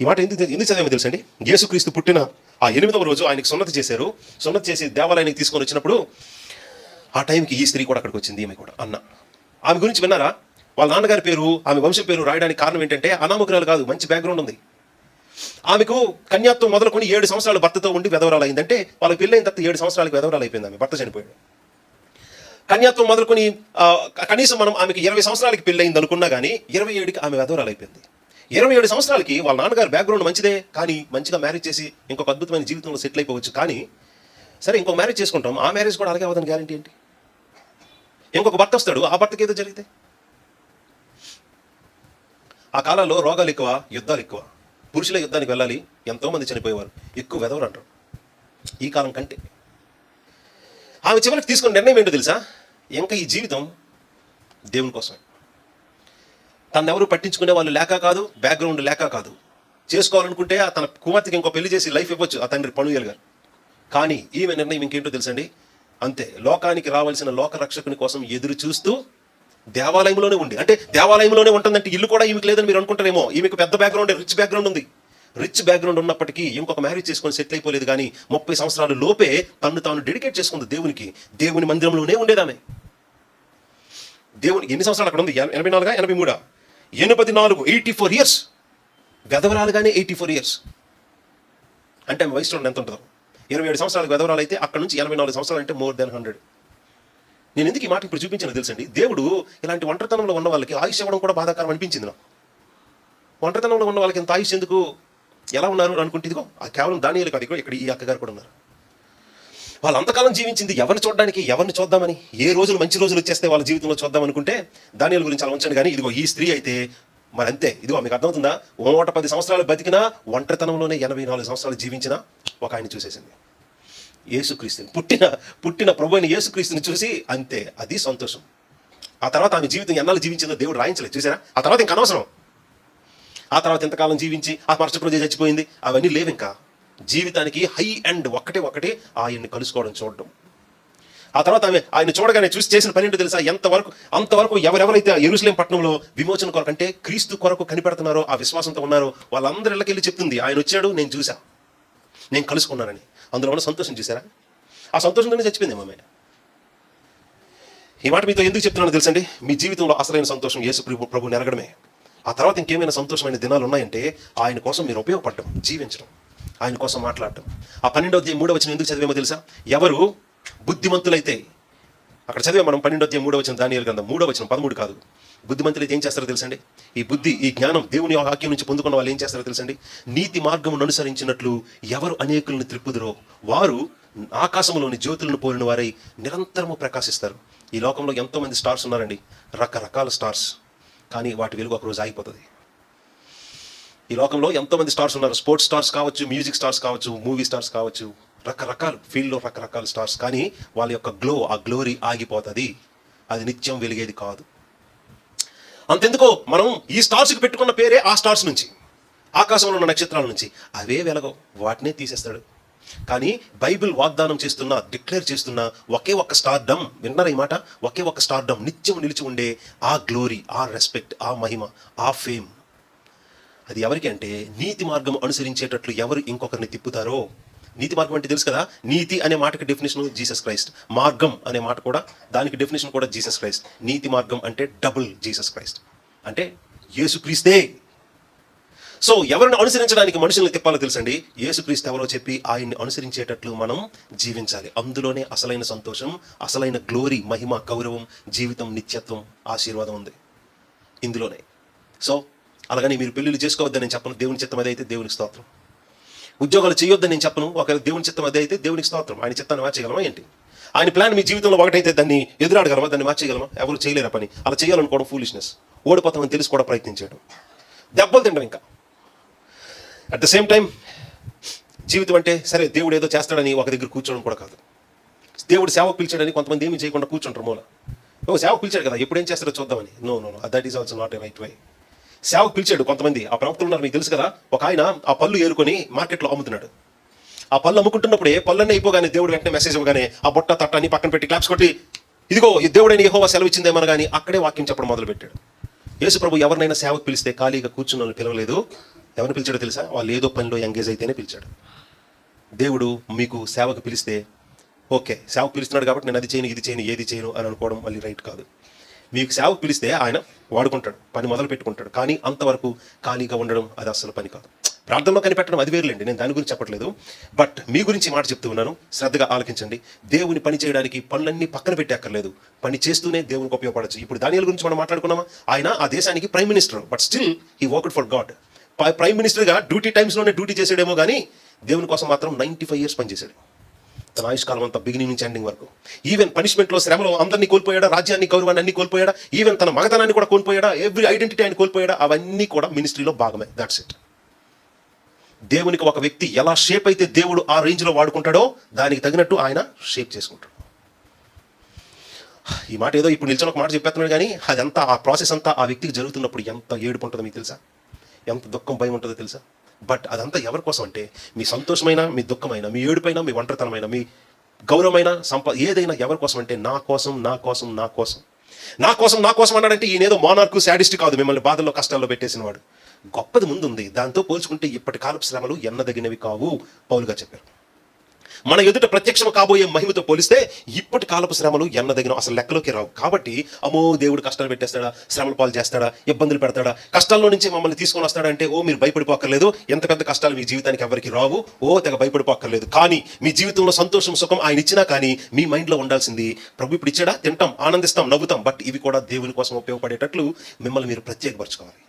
ఈ మాట ఎందుకు చదివామో తెలుసండి? యేసుక్రీస్తు పుట్టిన ఆ 8వ రోజు ఆయనకి సున్నతి చేశారు. సున్నతి చేసి దేవాలయానికి తీసుకొని వచ్చినప్పుడు ఆ టైంకి ఈ స్త్రీ కూడా అక్కడికి వచ్చింది. ఈమె కూడా అన్న. ఆమె గురించి విన్నారా? వాళ్ళ నాన్నగారి పేరు, ఆమె వంశం పేరు రాయడానికి కారణం ఏంటంటే అనామకురాలు కాదు, మంచి బ్యాక్గ్రౌండ్ ఉంది. ఆమెకు కన్యాత్వం మొదలుకొని 7 సంవత్సరాలు భర్తతో ఉండి వెధవరాలు అయిందంటే, వాళ్ళకి పెళ్ళైన తర్వాత 7 సంవత్సరాలకు వెధవరాలు అయిపోయింది. ఆమె భర్త చనిపోయాడు. కన్యాత్వం మొదలుకొని కనీసం మనం ఆమెకి 20 సంవత్సరాలకి పెళ్ళయింది అనుకున్నా కానీ 27కి ఆమె వెధవరాలు అయిపోయింది. 27 సంవత్సరాలకి వాళ్ళ నాన్నగారు బ్యాక్గ్రౌండ్ మంచిదే, కానీ మంచిగా మ్యారేజ్ చేసి ఇంకొక అద్భుతమైన జీవితంలో సెటిల్ అయిపోవచ్చు. కానీ సరే ఇంకొక మ్యారేజ్ చేసుకుంటాం, ఆ మ్యారేజ్ కూడా అలాగే అవ్వదని గ్యారంటీ ఏంటి? ఇంకొక భర్త వస్తాడు, ఆ భర్తకి ఏదో జరిగితే. ఆ కాలంలో రోగాలు ఎక్కువ, యుద్ధాలు ఎక్కువ. పురుషుల యుద్ధానికి వెళ్ళాలి, ఎంతోమంది చనిపోయేవారు, ఎక్కువ వెధవరు అంటారు ఈ కాలం కంటే. ఆమె చివరికి తీసుకున్న నిర్ణయం ఏంటో తెలుసా? ఇంకా ఈ జీవితం దేవుని కోసమే. తను ఎవరు పట్టించుకునే వాళ్ళు లేక కాదు, బ్యాక్గ్రౌండ్ లేక కాదు. చేసుకోవాలనుకుంటే తన కుమార్తెకి ఇంకో పెళ్లి చేసి లైఫ్ ఇవ్వచ్చు ఆ తండ్రి పనుయేలు గారు. కానీ ఈమె నిర్ణయం ఇంకేంటో తెలుసండి? అంతే, లోకానికి రావాల్సిన లోక రక్షకుని కోసం ఎదురు చూస్తూ దేవాలయంలోనే ఉండి, అంటే దేవాలయంలోనే ఉంటుందంటే ఇల్లు కూడా ఈమెకి లేదని మీరు అనుకుంటారేమో. ఈమెకు పెద్ద బ్యాక్గ్రౌండ్, రిచ్ బ్యాక్గ్రౌండ్ ఉంది. రిచ్ బ్యాక్గ్రౌండ్ ఉన్నప్పటికీ ఇంకొక మ్యారేజ్ చేసుకొని సెటిల్ అయిపోలేదు. కానీ 30 సంవత్సరాల లోపే తను తాను డెడికేట్ చేసుకుంది దేవునికి. దేవుని మందిరంలోనే ఉండేదామె. దేవుని ఎన్ని సంవత్సరాలు అక్కడ ఉంది? 84, 83, 84, 84 ఇయర్స్. వెధవరాలుగానే 84 ఇయర్స్. అంటే ఆమె వయసు ఎంత ఉంటుందో? 27 సంవత్సరాలకు వెధవరాలు అయితే అక్కడ నుంచి 84 సంవత్సరాలు అంటే మోర్ దెన్ 100. నేను ఎందుకు ఈ మాట ఇప్పుడు చూపించాను తెలుసండి? దేవుడు ఇలాంటి ఒంటరితనంలో ఉన్న వాళ్ళకి ఆయుష్ ఇవ్వడం కూడా బాధాకరం అనిపించింది నాకు. ఒంటరితనంలో ఉన్న వాళ్ళకి ఎంత ఆయుష్ ఎందుకు? ఎలా ఉన్నారు అనుకుంటే ఇదిగో కేవలం దానియేలు కాదు, ఇక్కడ ఈ అక్కగారు కూడా ఉన్నారు. వాళ్ళు అంతకాలం జీవించింది ఎవరిని చూడడానికి, ఎవరిని చూద్దామని, ఏ రోజులు మంచి రోజులు వచ్చేస్తే వాళ్ళ జీవితంలో చూద్దాం అనుకుంటే దానియేలు గురించి అలా ఉంచండి. కానీ ఇదిగో ఈ స్త్రీ అయితే మరి అంతే. ఇదిగో మీకు అర్థమవుతుందా? 110 సంవత్సరాలు బతికినా, ఒంటరితనంలోనే 84 సంవత్సరాలు జీవించిన ఒక ఆయన చూసేసింది. యేసుక్రీస్తుని, పుట్టిన ప్రభు అయిన యేసుక్రీస్తుని చూసి అంతే. అది సంతోషం. ఆ తర్వాత ఆమె జీవితం ఎన్నాళ్ళు జీవించిందో దేవుడు రాయించలేదు, చూసారా? ఆ తర్వాత ఇంక అనవసరం. ఆ తర్వాత ఎంతకాలం జీవించి ఆ మరుసటి రోజు చచ్చిపోయింది, అవన్నీ లేవు. ఇంకా జీవితానికి హై అండ్ ఒకటే ఆయన్ని కలుసుకోవడం, చూడడం. ఆ తర్వాత ఆయన చూడగానే చూసి చేసిన పని ఏంటో తెలుసా? అంతవరకు ఎవరెవరైతే యెరూషలేం పట్టణంలో విమోచన కొరకు అంటే క్రీస్తు కొరకు కనిపెడుతున్నారో, ఆ విశ్వాసంతో ఉన్నారో, వాళ్ళందరి ఇళ్ళకెళ్ళి చెప్తుంది, ఆయన వచ్చాడు, నేను చూసా, నేను కలుసుకున్నానని. అందులో ఉన్న సంతోషం చూసారా? ఆ సంతోషంతోనే చచ్చిపోయింది ఆమె. ఈ మాట మీతో ఎందుకు చెప్తున్నానో తెలుసండి? మీ జీవితంలో అసలైన సంతోషం యేసు ప్రభు నెరగడమే. ఆ తర్వాత ఇంకేమైనా సంతోషమైన దినాలు ఉన్నాయంటే ఆయన కోసం మీరు ఉపయోగపడటం, జీవించడం, ఆయన కోసం మాట్లాడటం. ఆ 12వ అధ్యాయం 3వ వచనం ఎందుకు చదివేమో తెలుసా? ఎవరు బుద్ధిమంతులైతే, అక్కడ చదివే మనం 12వ అధ్యాయం 3వ వచనం, దానియేలు గ్రంథం 3వ వచనం 13 కాదు. బుద్ధిమంతులైతే ఏం చేస్తారో తెలుసండి? ఈ బుద్ధి, ఈ జ్ఞానం దేవుని వాక్యం నుంచి పొందుకున్న వాళ్ళు ఏం చేస్తారో తెలుసండి? నీతి మార్గమును అనుసరించినట్లు ఎవరు అనేకులను త్రిప్పుదురో వారు ఆకాశంలోని జ్యోతులను పోలిన వారై నిరంతరము ప్రకాశిస్తారు. ఈ లోకంలో ఎంతో మంది స్టార్స్ ఉన్నారండి, రకరకాల స్టార్స్. కానీ వాటి వెలుగు ఒకరోజు ఆగిపోతుంది. ఈ లోకంలో ఎంతో మంది స్టార్స్ ఉన్నారు. స్పోర్ట్స్ స్టార్స్ కావచ్చు, మ్యూజిక్ స్టార్స్ కావచ్చు, మూవీ స్టార్స్ కావచ్చు, రకరకాల ఫీల్డ్లో రకరకాల స్టార్స్. కానీ వాళ్ళ యొక్క ఆ గ్లోరీ ఆగిపోతుంది. అది నిత్యం వెలిగేది కాదు. అంతెందుకో మనం ఈ స్టార్స్కి పెట్టుకున్న పేరే ఆ స్టార్స్ నుంచి, ఆకాశంలో ఉన్న నక్షత్రాల నుంచి. అవే వెలగవు, వాటినే తీసేస్తాడు. కానీ బైబిల్ వాగ్దానం చేస్తున్న, డిక్లేర్ చేస్తున్న ఒకే ఒక్క స్టార్డమ్, విన్నారా ఈ మాట? ఒకే ఒక్క స్టార్డమ్, నిత్యం నిలిచి ఉండే ఆ గ్లోరీ, ఆ రెస్పెక్ట్, ఆ మహిమ, ఆ ఫేమ్. అది ఎవరికి అంటే నీతి మార్గం అనుసరించేటట్లు ఎవరు ఇంకొకరిని తిప్పుతారో. నీతి మార్గం అంటే తెలుసు కదా? నీతి అనే మాటకి డెఫినేషన్ జీసస్ క్రైస్ట్, మార్గం అనే మాట కూడా దానికి డెఫినేషన్ కూడా జీసస్ క్రైస్ట్. నీతి మార్గం అంటే డబుల్ జీసస్ క్రైస్ట్, అంటే యేసుక్రీస్తే. సో ఎవరిని అనుసరించడానికి మనుషుల్ని తిప్పాలో తెలుసండి? యేసుక్రీస్తు ఎవరో చెప్పి ఆయన్ని అనుసరించేటట్లు మనం జీవించాలి. అందులోనే అసలైన సంతోషం, అసలైన గ్లోరీ, మహిమ, గౌరవం, జీవితం, నిత్యత్వం, ఆశీర్వాదం ఉంది ఇందులోనే. సో అలాగని మీరు పెళ్ళిళ్ళు చేసుకోవద్దని నేను చెప్పను, దేవుని చిత్తం అదే అయితే దేవునికి స్తోత్రం. ఉద్యోగాలు చేయొద్దని నేను చెప్పను, ఒకవేళ దేవుని చిత్తం అదే అయితే దేవునికి స్తోత్రం. ఆయన చిత్తాన్ని మార్చేయగలమా ఏంటి? ఆయన ప్లాన్ మీ జీవితంలో ఒకటైతే దాన్ని ఎదురాడగలమా, దాన్ని మార్చేయగలమా? ఎవరు చేయలేరు పని. అలా చేయాలనుకోవడం ఫూలిష్నెస్. ఓడిపోతామని తెలిసి కూడా ప్రయత్నించడం, దెబ్బలు తినడం. ఇంకా అట్ ద సేమ్ టైం జీవితం అంటే సరే దేవుడు ఏదో చేస్తాడని ఒక దగ్గర కూర్చోవడం కూడా కాదు. దేవుడు సేవకు పిలిచాడని కొంతమంది ఏమీ చేయకుండా కూర్చుంటారు మూల. సేవకు పిలిచాడు కదా, ఎప్పుడు ఏం చేస్తాడో చూద్దామని. No, that is also not a right way. సేవకు పిలిచాడు. కొంతమంది ఆ ప్రవక్తలు ఉన్నారు, మీకు తెలుసు కదా. ఒక ఆయన ఆ పళ్ళు ఏరుకొని మార్కెట్లో అమ్ముతున్నాడు. ఆ పళ్ళు అమ్ముకుంటున్నప్పుడే పళ్ళన్నీ అయిపోగానే దేవుడు వెంటనే మెసేజ్ ఇవ్వగానే ఆ బొట్ట తట్టని పక్కన పెట్టి క్లాప్స్ కొట్టి, ఇదిగో ఈ దేవుడైన యెహోవా సెలవు ఇచ్చిందేమని కానీ అక్కడే వాక్యం చెప్పడం మొదలు పెట్టాడు. యేసు ప్రభు ఎవరినైనా సేవకు పిలిస్తే ఖాళీగా కూర్చున్న వాళ్ళని పిలవలేదు. ఎవరిని పిలిచాడో తెలుసా? వాళ్ళు ఏదో పనిలో ఎంగేజ్ అయితేనే పిలిచాడు. దేవుడు మీకు సేవకు పిలిస్తే ఓకే, సేవకు పిలుస్తున్నాడు కాబట్టి నేను అది చేయను, ఇది చేయను, ఏది చేయను అని అనుకోవడం మళ్ళీ రైట్ కాదు. మీకు సేవకు పిలిస్తే ఆయన వాడుకుంటాడు, పని మొదలు పెట్టుకుంటాడు. కానీ అంతవరకు ఖాళీగా ఉండడం అది అస్సలు పని కాదు. ప్రార్థనలో కనిపెట్టడం అది వేరులేండి, నేను దాని గురించి చెప్పట్లేదు. బట్ మీ గురించి మాట చెప్తూ ఉన్నాను, శ్రద్ధగా ఆలకించండి. దేవుని పని చేయడానికి పనులన్నీ పక్కన పెట్టక్కర్లేదు, పని చేస్తూనే దేవునికి ఉపయోగపడచ్చు. ఇప్పుడు దానియేలు గురించి మనం మాట్లాడుకున్నామా? ఆయన ఆ దేశానికి prime minister, but still he worked for God. Prime మినిస్టర్గా డ్యూటీ టైమ్స్లోనే డ్యూటీ చేసాడేమో కానీ దేవుని కోసం మాత్రం 95 years పనిచేశాడు. తన ఆయుష్కాలం అంతా బిగినింగ్ నుంచి ఎండింగ్ వరకు. ఈవెన్ పనిష్మెంట్లో, శ్రమలో అందరినీ కోల్పోయాడా, రాజ్యాన్ని, గౌరవాన్ని అన్ని కోల్పోయాడా, ఈవెన్ తన మగతనాన్ని కూడా కోల్పోయాడా, ఎవ్రీ ఐడెంటిటీ ఆయన కోల్పోయాడా, అవన్నీ కూడా మినిస్ట్రీలో భాగమే. That's it. దేవునికి ఒక వ్యక్తి ఎలా షేప్ అయితే దేవుడు ఆ రేంజ్లో వాడుకుంటాడో దానికి తగినట్టు ఆయన షేప్ చేసుకుంటాడు. ఈ మాట ఏదో ఇప్పుడు నిల్చొని ఒక మాట చెప్పేస్తున్నాడు కానీ అదంతా, ఆ ప్రాసెస్ అంతా ఆ వ్యక్తికి జరుగుతున్నప్పుడు ఎంత ఏడుపు ఉంటుందో మీకు తెలుసా? ఎంత దుఃఖం, భయం ఉంటుందో తెలుసా? బట్ అదంతా ఎవరి కోసం అంటే మీ సంతోషమైన, మీ దుఃఖమైన, మీ ఏడుపైన, మీ ఒంటరితనమైన, మీ గౌరవమైన, ఏదైనా ఎవరి కోసం అంటే నా కోసం, నా కోసం, నా కోసం, నా కోసం, నా కోసం అన్నాడంటే ఈయనేదో మోనార్కు, శాడిస్ట్ కాదు, మిమ్మల్ని బాధల్లో, కష్టాల్లో పెట్టేసిన వాడు. గొప్పది ముందుంది. దాంతో పోల్చుకుంటే ఇప్పటి కాలపు శ్రమలు ఎన్నదగినవి కావు పౌలుగా చెప్పారు. మన ఎదుట ప్రత్యక్షం కాబోయే మహిమతో పోలిస్తే ఇప్పటి కాలపు శ్రమలు ఎన్నదగిన అసలు లెక్కలోకి రావు. కాబట్టి అమ్మో దేవుడు కష్టాలు పెట్టేస్తాడా, శ్రమల పాలు చేస్తాడా, ఇబ్బందులు పెడతాడా, కష్టాల్లో నుంచి మమ్మల్ని తీసుకొని వస్తాడంటే మీరు భయపడిపోక్కర్లేదు. ఎంత పెద్ద కష్టాలు మీ జీవితానికి ఎవరికి రావు, తెగ భయపడిపోక్కర్లేదు. కానీ మీ జీవితంలో సంతోషం, సుఖం ఆయన ఇచ్చినా కానీ మీ మైండ్లో ఉండాల్సింది ప్రభు ఇప్పుడు ఇచ్చాడా, తింటాం, ఆనందిస్తాం, నవ్వుతాం, బట్ ఇవి కూడా దేవుని కోసం ఉపయోగపడేటట్లు మిమ్మల్ని మీరు ప్రత్యేకపరచుకోవాలి.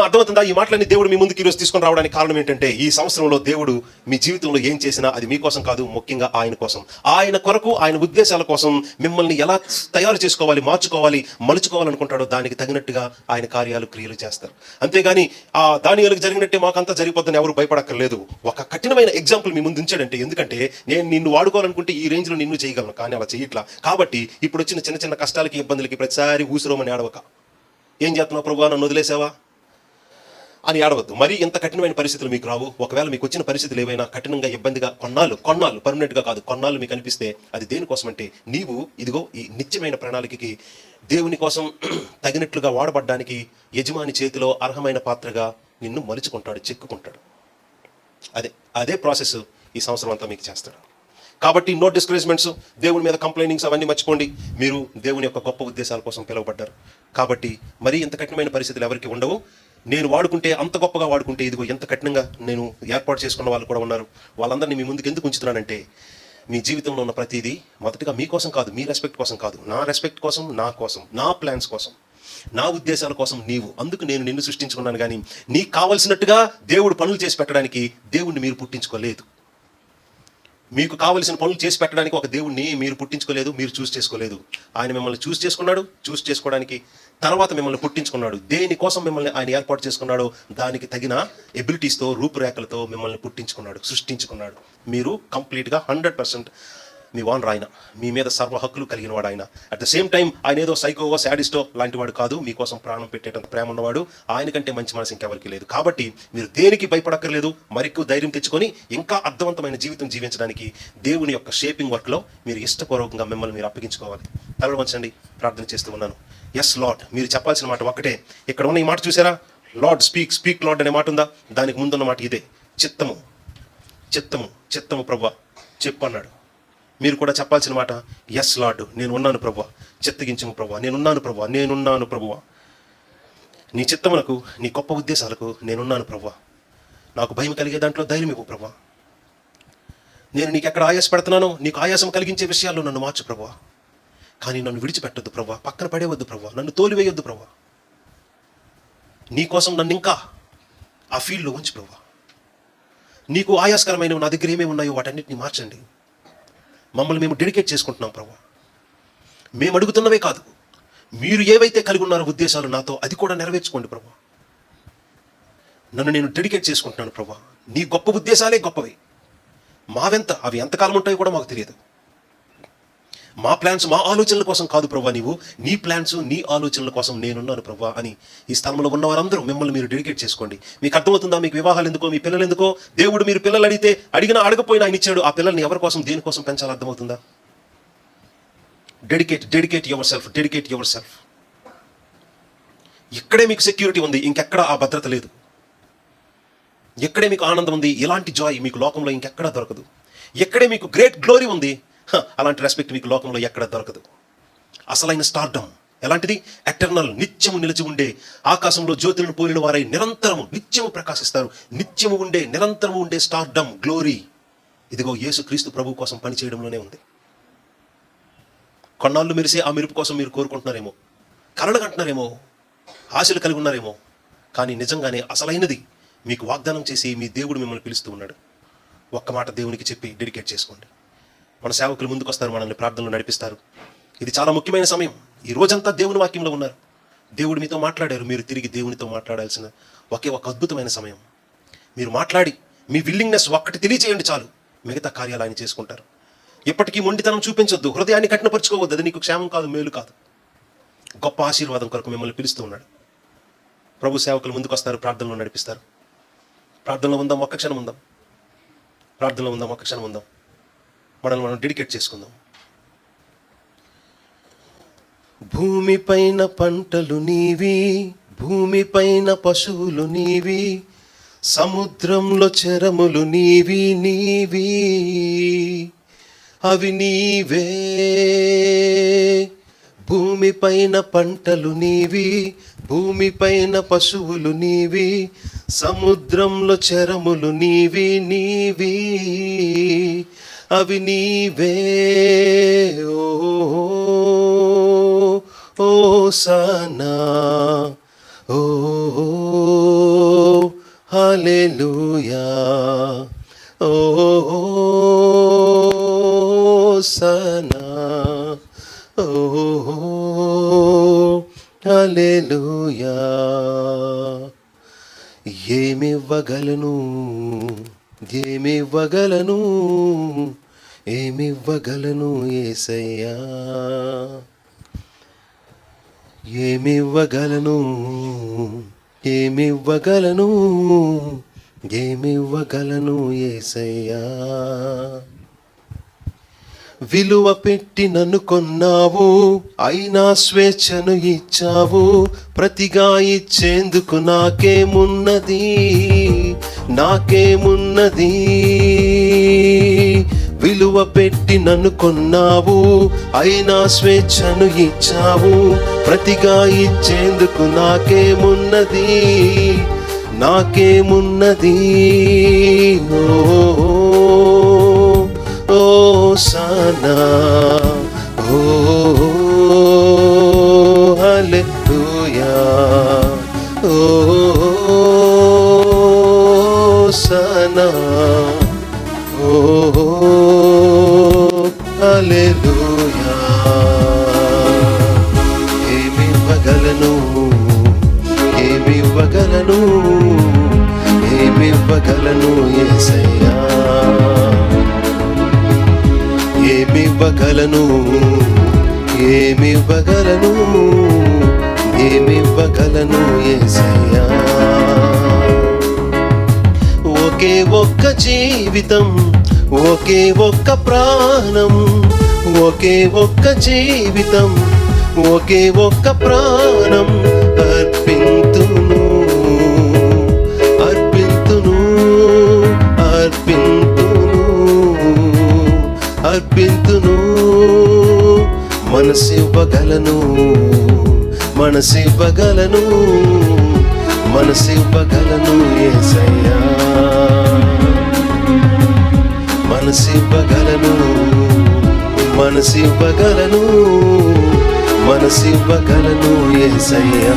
అర్థమవుతుందా? ఈ మాటలన్నీ దేవుడు మీ ముందుకు ఈరోజు తీసుకొని రావడానికి కారణం ఏంటంటే, ఈ సంవత్సరంలో దేవుడు మీ జీవితంలో ఏం చేసినా అది మీకోసం కాదు, ముఖ్యంగా ఆయన కోసం, ఆయన కొరకు, ఆయన ఉద్దేశాల కోసం మిమ్మల్ని ఎలా తయారు చేసుకోవాలి, మార్చుకోవాలి, మలుచుకోవాలనుకుంటాడో దానికి తగినట్టుగా ఆయన కార్యాలు, క్రియలు చేస్తారు. అంతేగాని దానియేలుకు జరిగినట్టే మాకంతా జరిగిపోద్దని ఎవరు భయపడక్కర్లేదు. ఒక కఠినమైన ఎగ్జాంపుల్ మీ ముందు ఉంచాడంటే, ఎందుకంటే నేను నిన్ను వాడుకోవాలనుకుంటే ఈ రేంజ్లో నిన్ను చేయగలను, కానీ అలా చేయట్లా. కాబట్టి ఇప్పుడు వచ్చిన చిన్న చిన్న కష్టాలకి, ఇబ్బందులకి ప్రతిసారి ఊసిరోమని ఆడవక, ఏం చేస్తున్నావు ప్రభువా, నన్ను వదిలేసావా అని ఆడవద్దు. మరి ఇంత కఠినమైన పరిస్థితులు మీకు రావు. ఒకవేళ మీకు వచ్చిన పరిస్థితులు ఏవైనా కఠినంగా, ఇబ్బందిగా, కొన్నాళ్ళు పర్మనెంట్గా కాదు, కొన్నాళ్ళు మీకు అనిపిస్తే అది దేనికోసం అంటే, నీవు ఇదిగో ఈ నిత్యమైన ప్రణాళికకి, దేవుని కోసం తగినట్లుగా వాడబడ్డానికి యజమాని చేతిలో అర్హమైన పాత్రగా నిన్ను మలుచుకుంటాడు, చెక్కుకుంటాడు. అదే ప్రాసెస్ ఈ సంవత్సరం అంతా మీకు చేస్తాడు. కాబట్టి నో డిస్కరేజ్మెంట్స్, దేవుని మీద కంప్లైనింగ్స్ అవన్నీ మర్చిపోండి. మీరు దేవుని యొక్క గొప్ప ఉద్దేశాల కోసం పిలువబడ్డారు. కాబట్టి మరీ ఇంత కఠినమైన పరిస్థితులు ఎవరికి ఉండవు. నేను వాడుకుంటే, అంత గొప్పగా వాడుకుంటే, ఇదిగో ఎంత కఠినంగా నేను ఏర్పాటు చేసుకున్న వాళ్ళు కూడా ఉన్నారు. వాళ్ళందరినీ మీ ముందుకు ఎందుకు ఉంచుతున్నానంటే, మీ జీవితంలో ఉన్న ప్రతిదీ మొదటిగా మీకోసం కాదు, మీ రెస్పెక్ట్ కోసం కాదు, నా రెస్పెక్ట్ కోసం, నా కోసం, నా ప్లాన్స్ కోసం, నా ఉద్దేశాల కోసం నీవు. అందుకు నేను నిన్ను సృష్టించుకున్నాను. కానీ నీకు కావలసినట్టుగా దేవుడు పనులు చేసి పెట్టడానికి దేవుణ్ణి మీరు పుట్టించుకోలేదు. మీకు కావలసిన పనులు చేసి పెట్టడానికి ఒక దేవుణ్ణి మీరు పుట్టించుకోలేదు, మీరు చూస్ చేసుకోలేదు. ఆయన మిమ్మల్ని చూస్ చేసుకున్నాడు. చూస్ చేసుకోవడానికి తర్వాత మిమ్మల్ని పుట్టించుకున్నాడు. దేనికోసం మిమ్మల్ని ఆయన ఏర్పాటు చేసుకున్నాడో దానికి తగిన ఎబిలిటీస్తో, రూపురేఖలతో మిమ్మల్ని పుట్టించుకున్నాడు, సృష్టించుకున్నాడు. మీరు కంప్లీట్గా 100% మీ ఓనర్ ఆయన, మీ మీద సర్వ హక్కులు కలిగిన వాడు ఆయన. అట్ ద సేమ్ టైం ఆయన ఏదో సైకోవో, శాడిస్టో లాంటి వాడు కాదు. మీకోసం ప్రాణం పెట్టేటంత ప్రేమ ఉన్నవాడు. ఆయన కంటే మంచి మనసు ఇంకెవరికి లేదు. కాబట్టి మీరు దేనికి భయపడక్కర్లేదు. మరిక్కువ ధైర్యం తెచ్చుకొని ఇంకా అర్థవంతమైన జీవితం జీవించడానికి దేవుని యొక్క షేపింగ్ వర్క్లో మీరు ఇష్టపూర్వకంగా మిమ్మల్ని మీరు అప్పగించుకోవాలి. తలలు వంచండి, ప్రార్థన చేస్తూ ఉన్నాను. ఎస్ లార్డ్, మీరు చెప్పాల్సిన మాట ఒక్కటే. ఇక్కడ ఉన్న ఈ మాట చూసారా, లార్డ్ స్పీక్, స్పీక్ లార్డ్ అనే మాట ఉందా? దానికి ముందున్న మాట ఇదే, చిత్తము, చిత్తము, చిత్తము ప్రభువా చెప్పు అన్నాడు. మీరు కూడా చెప్పాల్సిన మాట, ఎస్ లార్డ్, నేను ఉన్నాను ప్రభువా, చిత్తగించము ప్రభువా, నేనున్నాను ప్రభువా, నేనున్నాను ప్రభువా, నీ చిత్తములకు, నీ గొప్ప ఉద్దేశాలకు నేనున్నాను ప్రభువా, నాకు భయం కలిగే దాంట్లో ధైర్యం ఇవ్వు ప్రభువా, నేను నీకు ఎక్కడ ఆయాస పెడుతున్నానో నీకు ఆయాసం కలిగించే విషయాల్లో నన్ను మార్చు ప్రభువా, కానీ నన్ను విడిచిపెట్టొద్దు ప్రభువా, పక్కన పడేవద్దు ప్రభువా, నన్ను తోలివేయొద్దు ప్రభువా, నీ కోసం నన్ను ఇంకా ఆ ఫీల్డ్లో ఉంచు ప్రభువా, నీకు ఆయాస్కరమైనవి నా దగ్గర ఏమేమి ఉన్నాయో వాటన్నిటిని మార్చండి. మమ్మల్ని మేము డెడికేట్ చేసుకుంటున్నాం ప్రభువా. మేము అడుగుతున్నవే కాదు, మీరు ఏవైతే కలిగి ఉన్నారో ఉద్దేశాలు నాతో, అది కూడా నెరవేర్చుకోండి ప్రభువా. నన్ను నేను డెడికేట్ చేసుకుంటున్నాను ప్రభువా. నీ గొప్ప ఉద్దేశాలే గొప్పవి. మావెంత, అవి ఎంతకాలం ఉంటాయో కూడా మాకు తెలియదు. మా ప్లాన్స్, మా ఆలోచనల కోసం కాదు ప్రభువా, నీవు నీ ప్లాన్స్, నీ ఆలోచనల కోసం నేనున్నాను ప్రభువా అని ఈ స్థలంలో ఉన్న వారందరూ మిమ్మల్ని మీరు డెడికేట్ చేసుకోండి. మీకు అర్థమవుతుందా? మీకు వివాహాలు ఎందుకో, మీ పిల్లలు ఎందుకో, దేవుడు మీరు పిల్లలు అడిగినా అడగపోయినా ఆయన ఇచ్చాడు. ఆ పిల్లల్ని ఎవరి కోసం, దేనికోసం పెంచాలో అర్థమవుతుందా? Dedicate your self. ఇక్కడే మీకు సెక్యూరిటీ ఉంది, ఇంకెక్కడ ఆ భద్రత లేదు. ఎక్కడే మీకు ఆనందం ఉంది, ఇలాంటి జాయ్ మీకు లోకంలో ఇంకెక్కడా దొరకదు. ఎక్కడే మీకు గ్రేట్ గ్లోరీ ఉంది, అలాంటి రెస్పెక్ట్ మీకు లోకంలో ఎక్కడ దొరకదు. అసలైన స్టార్డమ్ ఎలాంటిది? ఎటర్నల్, నిత్యము నిలిచి ఉండే, ఆకాశంలో జ్యోతులను పోలిన వారై నిరంతరము నిత్యము ప్రకాశిస్తారు. నిత్యము ఉండే, నిరంతరము ఉండే స్టార్డమ్, గ్లోరీ, ఇదిగో యేసుక్రీస్తు ప్రభు కోసం పనిచేయడంలోనే ఉంది. కొన్నాళ్ళు మెరిసే ఆ మెరుపు కోసం మీరు కోరుకుంటున్నారేమో, కలలు కంటున్నారేమో, ఆశలు కలిగి ఉన్నారేమో, కానీ నిజంగానే అసలైనది మీకు వాగ్దానం చేసి మీ దేవుడు మిమ్మల్ని పిలుస్తూ ఉన్నాడు. ఒక్క మాట దేవునికి చెప్పి డెడికేట్ చేసుకోండి. మన సేవకులు ముందుకు వస్తారు, మనల్ని ప్రార్థనలు నడిపిస్తారు. ఇది చాలా ముఖ్యమైన సమయం. ఈ రోజంతా దేవుని వాక్యంలో ఉన్నారు, దేవుడు మీతో మాట్లాడారు. మీరు తిరిగి దేవునితో మాట్లాడాల్సిన ఒక అద్భుతమైన సమయం. మీరు మాట్లాడి మీ విల్లింగ్నెస్ ఒక్కటి తెలియచేయండి చాలు, మిగతా కార్యాలు ఆయన చేసుకుంటారు. ఎప్పటికీ మొండితనం చూపించొద్దు, హృదయాన్ని కఠినపరుచుకోవద్దు. అది నీకు క్షేమం కాదు, మేలు కాదు. గొప్ప ఆశీర్వాదం కొరకు మిమ్మల్ని పిలుస్తూ ఉన్నాడు. ప్రభు సేవకులు ముందుకు వస్తారు, ప్రార్థనలో నడిపిస్తారు. ప్రార్థనలో ఉందాం, ఒక్క క్షణం ఉందాం. ప్రార్థనలో ఉందాం, ఒక్క క్షణం ఉందాం. మనల్ని మనం డెడికేట్ చేసుకుందాం. భూమిపైన పంటలు నీవి, భూమిపైన పశువులు నీవి, సముద్రంలో చెరములు నీవి, అవి నీవే. భూమిపైన పంటలు నీవి, భూమిపైన పశువులు నీవి, సముద్రంలో చెరములు నీవి, అవి నీవే. ఓ సానా, ఓ హల్లెలూయా. ఓ సనా, ఓ హల్లెలూయా. ఏమివ్వగలను, ఏమివ్వగలను, ఏమివ్వగలను యేసయ్యా, ఏమివ్వగలను, ఏమివ్వగలను, ఏమివ్వగలను యేసయ్యా. విలువ పెట్టి నన్ను కొన్నావు, అయినా స్వేచ్ఛను ఇచ్చావు. ప్రతిగా ఇచ్చేందుకు నాకేమున్నది, నాకేమున్నది. విలువ పెట్టి నన్ను కొన్నావు, అయినా స్వేచ్ఛను ఇచ్చావు. ప్రతిగా ఇచ్చేందుకు నాకేమున్నది, నాకేమున్నది. ఓ సనా, ఓ హల్లెలూయా. ఓ సనా, ఓ హల్లెలూయా. ఏమివ్వగలను, ఏమివ్వగలను, ఏమివ్వగలను యేసయ్యా, ఏమివ్వగలను, ఏమివ్వగలను, ఏమివ్వగలను యేసయ్యా. ఒకే ఒక్క జీవితం, ఒకే ఒక్క ప్రాణం, ఒకే ఒక్క జీవితం, ఒకే ఒక్క ప్రాణం అర్పింతును, అర్పింతును, అర్పింతును, అర్పింతును. మనసివ్వగలను, మనసివ్వగలను, మనసివ్వగలను యేసయ్యా, మనసివ్వగలను, మనసివ్వగలను, మనసివ్వగలను యేసయ్యా.